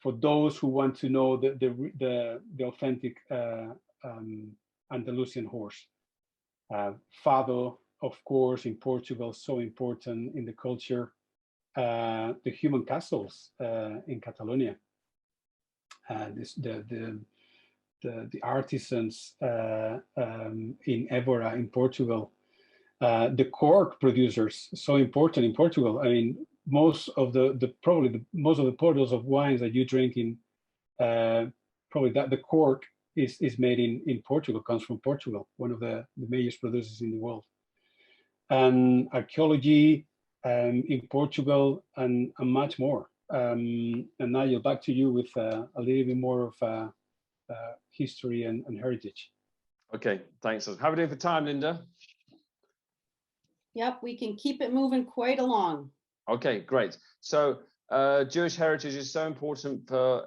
for those who want to know the authentic Andalusian horse. Fado, of course, in Portugal, so important in the culture. The human castles in Catalonia. The artisans in Évora in Portugal. The cork producers, so important in Portugal. I mean, most of most of the bottles of wines that you drink in, probably that the cork is made in Portugal, comes from Portugal, one of the major producers in the world. And archaeology in Portugal and much more. And Nigel, back to you with a little bit more of history and heritage. Okay, thanks. How are we doing for time, Linda? Yep, we can keep it moving quite along. Okay, great. So Jewish heritage is so important for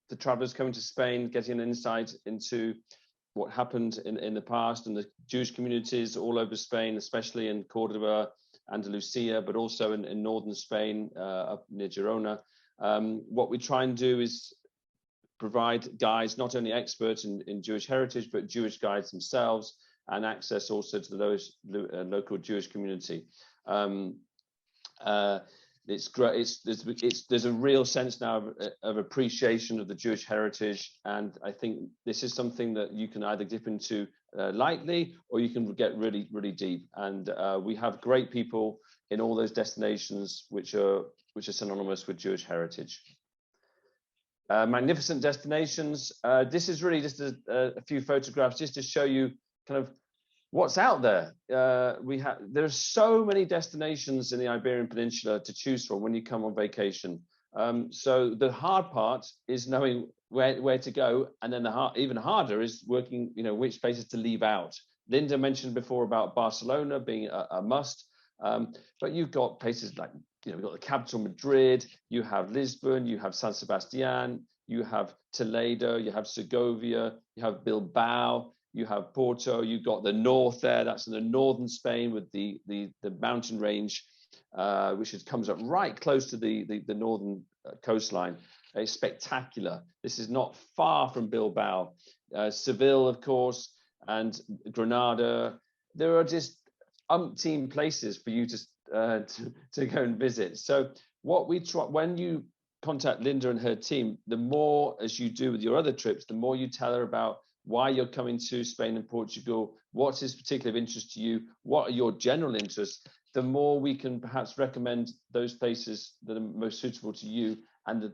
the travelers coming to Spain, getting an insight into what happened in the past and the Jewish communities all over Spain, especially in Cordoba, Andalusia, but also in northern Spain, up near Girona. What we try and do is provide guides, not only experts in Jewish heritage, but Jewish guides themselves, and access also to the local Jewish community. It's great. There's a real sense now of appreciation of the Jewish heritage, and I think this is something that you can either dip into lightly, or you can get really, really deep. And we have great people in all those destinations which are synonymous with Jewish heritage. Magnificent destinations. This is really just a few photographs just to show you kind of what's out there. There's so many destinations in the Iberian Peninsula to choose from when you come on vacation. So the hard part is knowing where to go, and then even harder is working, which places to leave out. Linda mentioned before about Barcelona being a must, but you've got places like, we've got the capital Madrid, you have Lisbon, you have San Sebastian, you have Toledo, you have Segovia, you have Bilbao, you have Porto, you've got the north there, that's in the northern Spain with the mountain range, which comes up right close to the northern coastline. It's spectacular. This is not far from Bilbao. Seville, of course, and Granada. There are just umpteen places for you to go and visit. So what we try, when you contact Linda and her team, the more, as you do with your other trips, the more you tell her about why you're coming to Spain and Portugal, what is particularly of interest to you, what are your general interests, the more we can perhaps recommend those places that are most suitable to you, and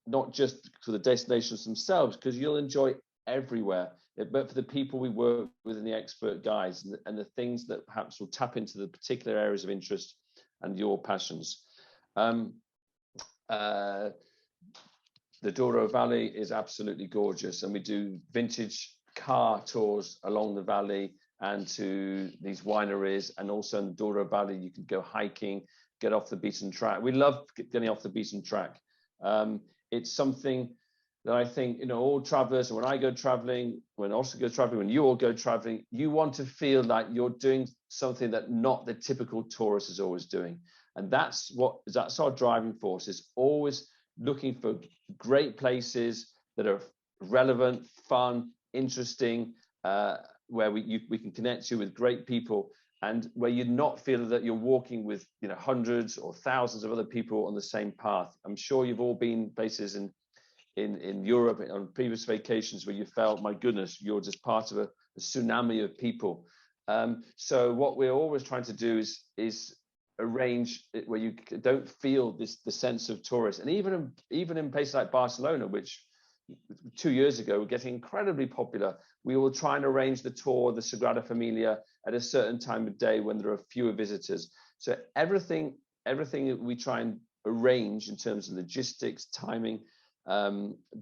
not just for the destinations themselves, because you'll enjoy everywhere, but for the people we work with and the expert guides and the things that perhaps will tap into the particular areas of interest and your passions. The Douro Valley is absolutely gorgeous, and we do vintage car tours along the valley and to these wineries, and also in the Douro Valley you can go hiking, get off the beaten track. We love getting off the beaten track. It's something that I think, all travelers, and when I go traveling, when Oscar goes traveling, when you all go traveling, you want to feel like you're doing something that not the typical tourist is always doing. And that's our driving force, is always looking for great places that are relevant, fun, interesting, where we can connect you with great people, and where you're not feeling that you're walking with hundreds or thousands of other people on the same path. I'm sure you've all been places in Europe on previous vacations where you felt, my goodness, you're just part of a tsunami of people. So what we're always trying to do is arrange it where you don't feel the sense of tourist. And even in places like Barcelona, which 2 years ago were getting incredibly popular, we will try and arrange the tour, the Sagrada Familia, at a certain time of day when there are fewer visitors. So everything that we try and arrange in terms of logistics, timing,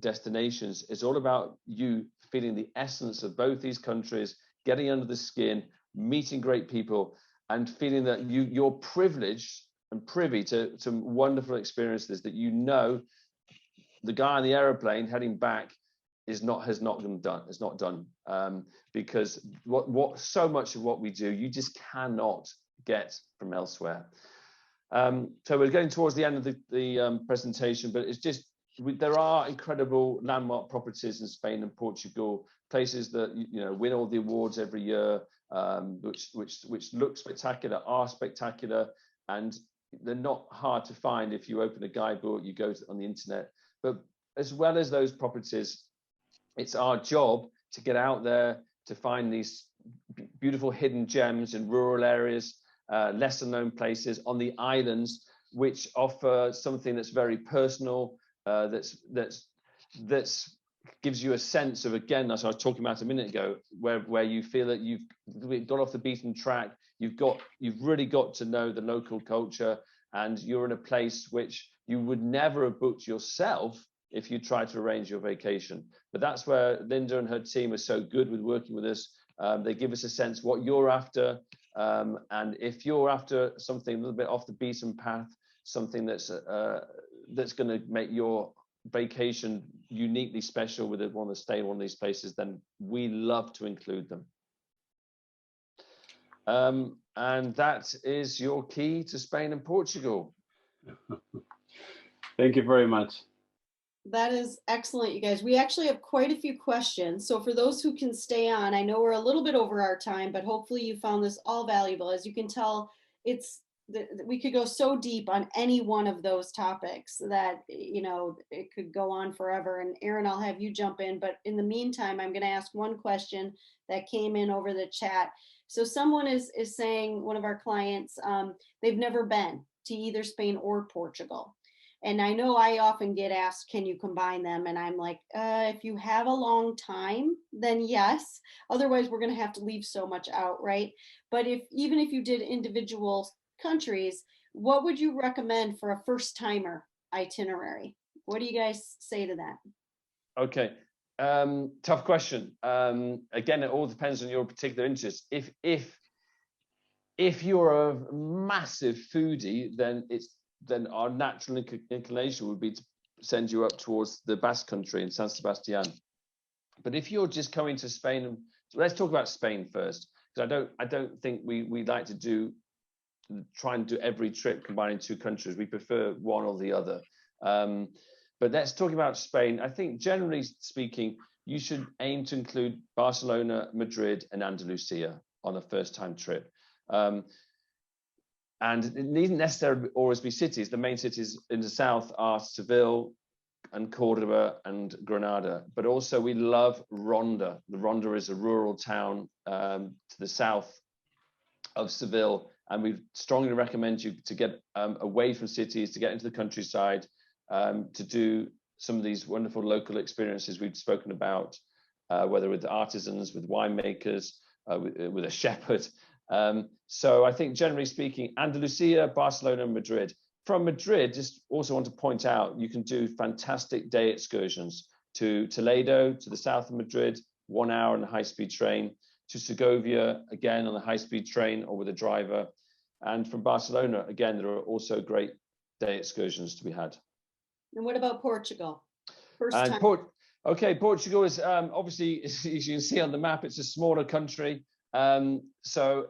destinations is all about you feeling the essence of both these countries, getting under the skin, meeting great people, and feeling that you're privileged and privy to wonderful experiences that the guy on the aeroplane heading back has not done, because what so much of what we do you just cannot get from elsewhere. So we're getting towards the end of the presentation, but it's just there are incredible landmark properties in Spain and Portugal, places that win all the awards every year, which look spectacular, are spectacular, and they're not hard to find if you open a guidebook, you go on the internet. But as well as those properties, it's our job to get out there to find these beautiful hidden gems in rural areas, lesser known places on the islands, which offer something that's very personal, that's gives you a sense of, again, as I was talking about a minute ago, where you feel that you've got off the beaten track, you've really got to know the local culture, and you're in a place which you would never have booked yourself if you tried to arrange your vacation. But that's where Linda and her team are so good with working with us. They give us a sense what you're after, and if you're after something a little bit off the beaten path, something that's going to make your vacation uniquely special with want to stay in one of these places, then we love to include them. And that is your key to Spain and Portugal. Thank you very much. That is excellent, you guys. We actually have quite a few questions. So for those who can stay on, I know we're a little bit over our time, but hopefully you found this all valuable. As you can tell, we could go so deep on any one of those topics that, it could go on forever. And Aaron, I'll have you jump in. But in the meantime, I'm going to ask one question that came in over the chat. So someone is saying, one of our clients, they've never been to either Spain or Portugal. And I know I often get asked, can you combine them? And I'm like, if you have a long time, then yes. Otherwise, we're going to have to leave so much out, right? But even if you did individual countries, what would you recommend for a first-timer itinerary? What do you guys say to that? Okay, tough question. Again, it all depends on your particular interest. If you're a massive foodie, then our natural inclination would be to send you up towards the Basque Country in San Sebastian. But if you're just coming to Spain, so let's talk about Spain first, because I don't think we like to try and do every trip combining two countries. We prefer one or the other. But let's talk about Spain. I think generally speaking, you should aim to include Barcelona, Madrid, and Andalusia on a first-time trip. And it needn't necessarily always be cities. The main cities in the south are Seville and Cordoba and Granada. But also we love Ronda. The Ronda is a rural town to the south of Seville. And we strongly recommend you to get away from cities, to get into the countryside, to do some of these wonderful local experiences we've spoken about, whether with artisans, with winemakers, with a shepherd. So I think generally speaking, Andalusia, Barcelona, and Madrid. From Madrid, just also want to point out, you can do fantastic day excursions to Toledo, to the south of Madrid, 1 hour on a high-speed train, to Segovia, again on a high-speed train or with a driver. And from Barcelona, again, there are also great day excursions to be had. And what about Portugal? Portugal is obviously, as you can see on the map, it's a smaller country. So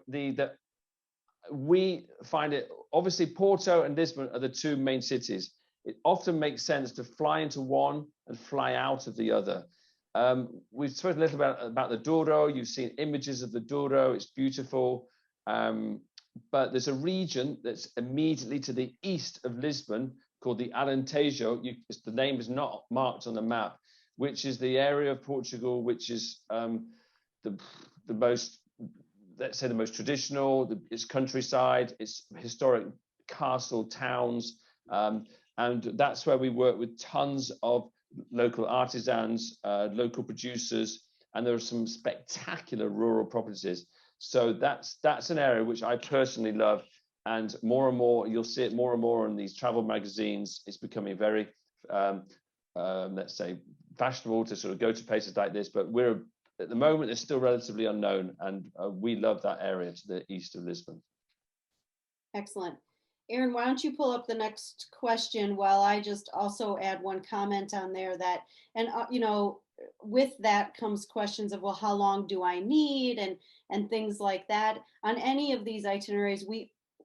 we find it, obviously Porto and Lisbon are the two main cities. It often makes sense to fly into one and fly out of the other. We've spoken a little about the Douro. You've seen images of the Douro. It's beautiful. But there's a region that's immediately to the east of Lisbon called the Alentejo. The name is not marked on the map, which is the area of Portugal which is the most, let's say, the most traditional. It's countryside, it's historic castle towns, and that's where we work with tons of local artisans, local producers, and there are some spectacular rural properties. So that's an area which I personally love, and more you'll see it more and more in these travel magazines. It's becoming very, let's say, fashionable to sort of go to places like this. But at the moment, it's still relatively unknown, and we love that area to the east of Lisbon. Excellent. Aaron, why don't you pull up the next question while I just also add one comment on there that, and with that comes questions of, well, how long do I need and things like that. On any of these itineraries,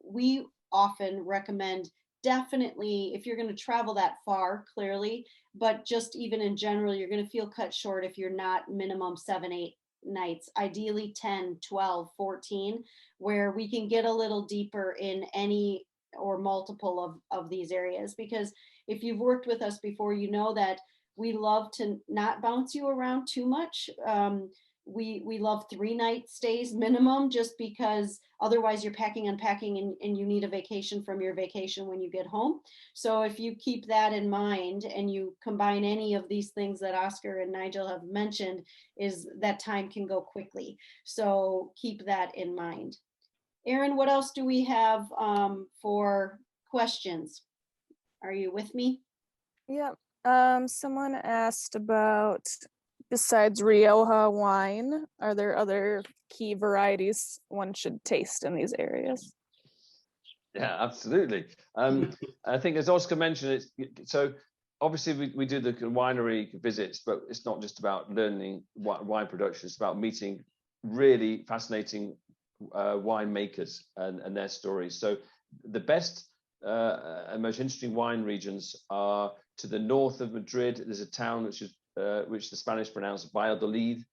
we often recommend, definitely, if you're going to travel that far, clearly, but just even in general, you're going to feel cut short if you're not minimum 7, 8 nights, ideally 10, 12, 14, where we can get a little deeper in any or multiple of these areas. Because if you've worked with us before, you know that we love to not bounce you around too much. We love 3-night stays minimum, just because otherwise you're packing, unpacking, and you need a vacation from your vacation when you get home. So if you keep that in mind and you combine any of these things that Oscar and Nigel have mentioned, is that time can go quickly. So keep that in mind. Erin, what else do we have for questions? Are you with me? Yeah. Someone asked about, besides Rioja wine, are there other key varieties one should taste in these areas? Yeah, absolutely. I think, as Oscar mentioned, so obviously we do the winery visits, but it's not just about learning wine production. It's about meeting really fascinating winemakers and their stories. So the best and most interesting wine regions are to the north of Madrid. There's a town which the Spanish pronounce Valladolid,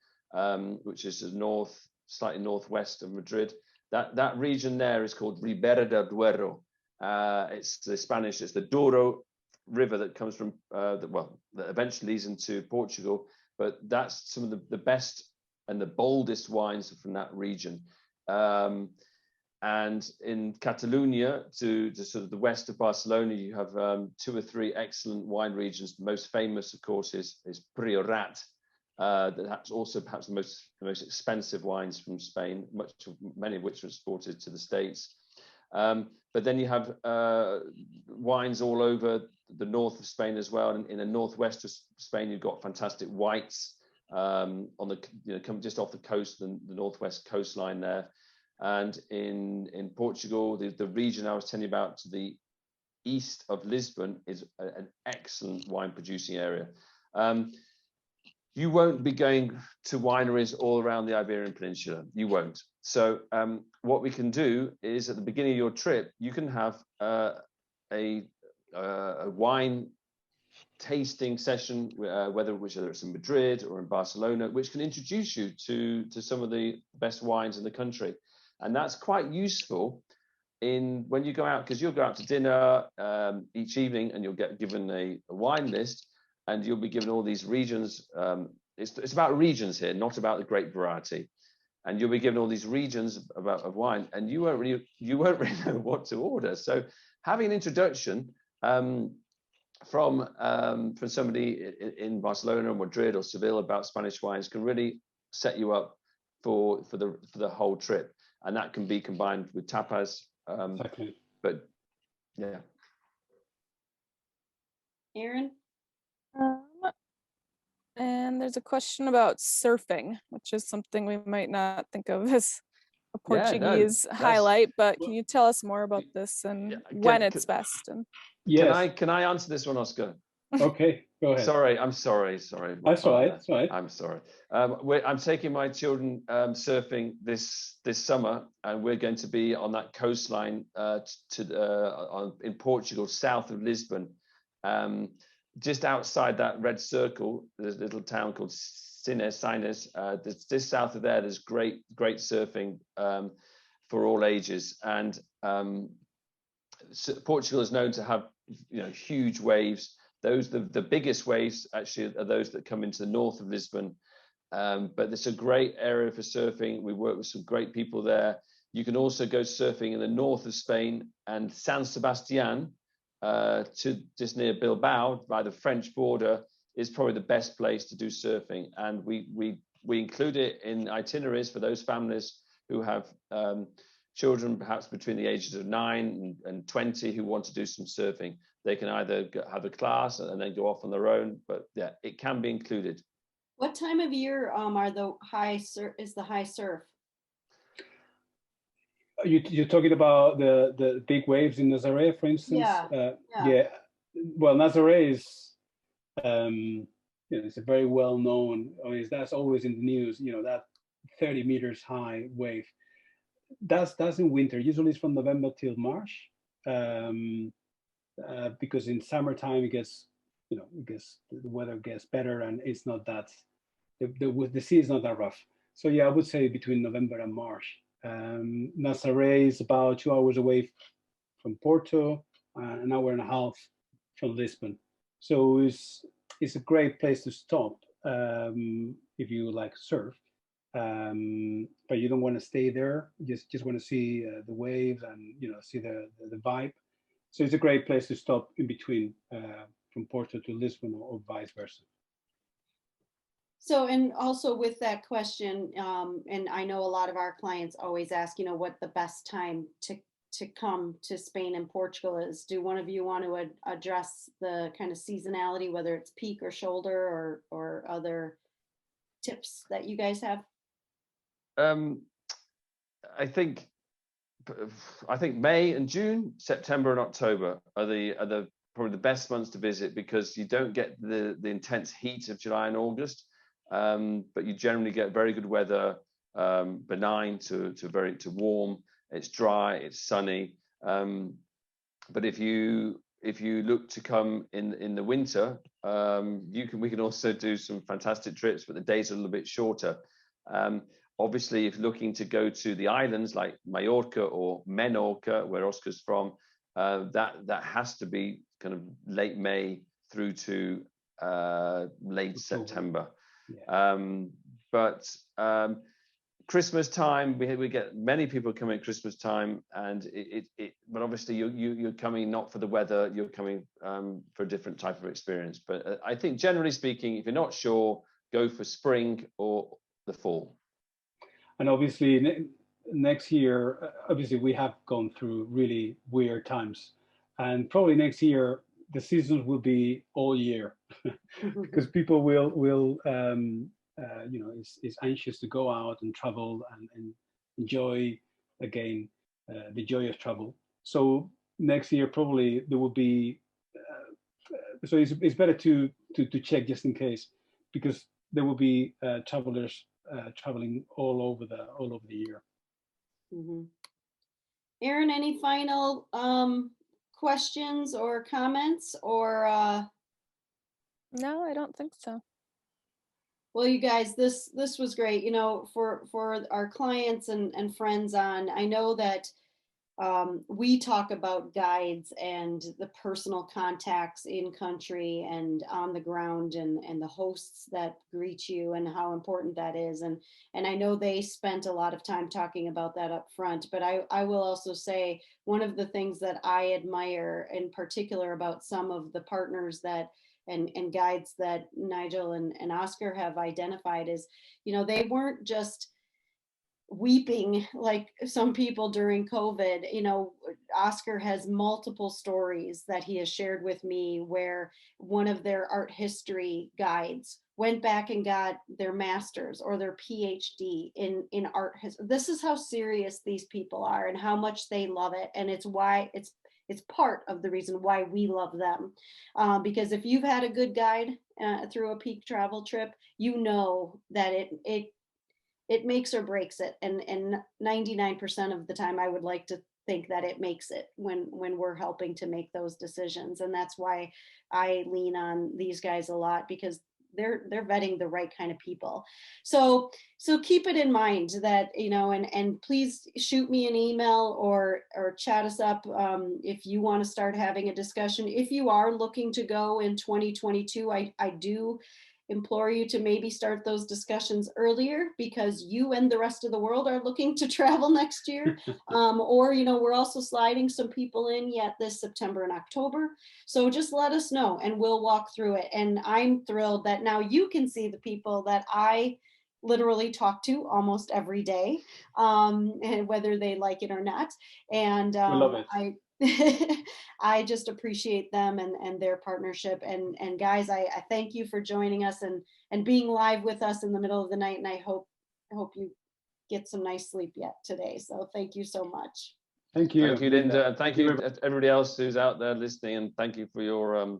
which is the slightly northwest of Madrid. That region there is called Ribera del Duero. It's the Spanish, it's the Douro River that comes from, that eventually leads into Portugal, but that's some of the best and the boldest wines from that region. And in Catalonia, to sort of the west of Barcelona, you have 2 or 3 excellent wine regions. The most famous, of course, is Priorat. That's also perhaps the most expensive wines from Spain, many of which are exported to the States. But then you have wines all over the north of Spain as well. And in the northwest of Spain, you've got fantastic whites on the just off the coast, the northwest coastline there. And in Portugal, the region I was telling you about to the east of Lisbon is an excellent wine producing area. You won't be going to wineries all around the Iberian Peninsula. You won't. So what we can do is, at the beginning of your trip, you can have a wine tasting session, whether it's in Madrid or in Barcelona, which can introduce you to some of the best wines in the country. And that's quite useful when you go out, because you'll go out to dinner each evening and you'll get given a wine list, and you'll be given all these regions. It's about regions here, not about the grape variety. And you'll be given all these regions of wine, and you won't really know what to order. So having an introduction from somebody in Barcelona or Madrid or Seville about Spanish wines can really set you up for the whole trip. And that can be combined with tapas. Exactly. But yeah. Erin? And there's a question about surfing, which is something we might not think of as a Portuguese highlight, but can you tell us more about this and when it's best? And yes. Can I answer this one, Oscar? Okay, go ahead. I'm sorry. That's all right. That's all right. I'm sorry. I'm taking my children surfing this summer, and we're going to be on that coastline in Portugal, south of Lisbon. Just outside that red circle, there's a little town called Sines. Just south of there, there's great surfing for all ages, and Portugal is known to have huge waves. The biggest waves actually are those that come into the north of Lisbon, but it's a great area for surfing. We work with some great people there. You can also go surfing in the north of Spain, and San Sebastian, to just near Bilbao by the French border, is probably the best place to do surfing. And we include it in itineraries for those families who have children perhaps between the ages of 9 and 20 who want to do some surfing. They can either have a class and then go off on their own, but yeah, it can be included. What time of year is the high surf? You're talking about the big waves in Nazaré, for instance? Yeah. Well, Nazaré is it's a very well known. That's always in the news. That 30 meters high wave. That's in winter. Usually it's from November till March, because in summertime it gets it gets, the weather gets better and it's not that, the sea is not that rough. So yeah, I would say between November and March. Nazaré is about 2 hours away from Porto, an hour and a half from Lisbon. So it's a great place to stop if you like surf. But you don't want to stay there. You just want to see the waves and see the vibe. So it's a great place to stop in between from Porto to Lisbon or vice versa. So, and also with that question, and I know a lot of our clients always ask, what the best time to come to Spain and Portugal is. Do one of you want to address the kind of seasonality, whether it's peak or shoulder or other tips that you guys have? I think May and June, September and October are the probably the best months to visit, because you don't get the intense heat of July and August, but you generally get very good weather, benign to warm. It's dry, it's sunny. But if you look to come in the winter, we can also do some fantastic trips, but the days are a little bit shorter. Obviously, if looking to go to the islands like Mallorca or Menorca, where Oscar's from, that has to be kind of late May through to late September. Yeah. But Christmas time, we get many people coming at Christmas time, and but obviously you're coming not for the weather, you're coming for a different type of experience. But I think generally speaking, if you're not sure, go for spring or the fall. And obviously next year, obviously we have gone through really weird times, and probably next year the seasons will be all year because people will is anxious to go out and travel and enjoy again the joy of travel. So next year probably there will be. So it's better to check just in case, because there will be travelers traveling all over the year. Mm-hmm. Erin, any final questions or comments or? No, I don't think so. Well, you guys, this was great. For our clients and friends on, I know that we talk about guides and the personal contacts in country and on the ground and the hosts that greet you and how important that is. And I know they spent a lot of time talking about that up front, but I will also say one of the things that I admire in particular about some of the partners that and guides that Nigel and Oscar have identified is, they weren't just weeping like some people during COVID. Oscar has multiple stories that he has shared with me where one of their art history guides went back and got their master's or their PhD in art history. This is how serious these people are and how much they love it. And it's why it's part of the reason why we love them. Because if you've had a good guide through a peak travel trip, that it makes or breaks it. And 99% of the time, I would like to think that it makes it when we're helping to make those decisions. And that's why I lean on these guys a lot, because they're vetting the right kind of people. So keep it in mind that, and please shoot me an email or chat us up if you want to start having a discussion. If you are looking to go in 2022, I do implore you to maybe start those discussions earlier, because you and the rest of the world are looking to travel next year. Or, we're also sliding some people in yet this September and October. So just let us know and we'll walk through it. And I'm thrilled that now you can see the people that I literally talk to almost every day, and whether they like it or not. And we love it. I just appreciate them and their partnership. And guys, I thank you for joining us and being live with us in the middle of the night. And I hope you get some nice sleep yet today. So thank you so much. Thank you. Thank you, Linda. And thank you to everybody else who's out there listening. And thank you for your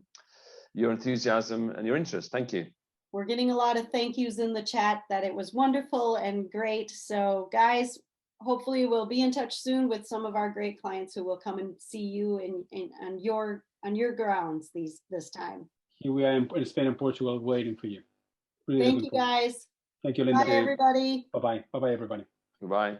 enthusiasm and your interest. Thank you. We're getting a lot of thank yous in the chat that it was wonderful and great. So guys, hopefully we'll be in touch soon with some of our great clients who will come and see you on your grounds this time. Here we are in Spain and Portugal waiting for you. Really Thank you, guys. Thank you, Linda. Bye, everybody. Bye-bye. Bye-bye, everybody. Goodbye.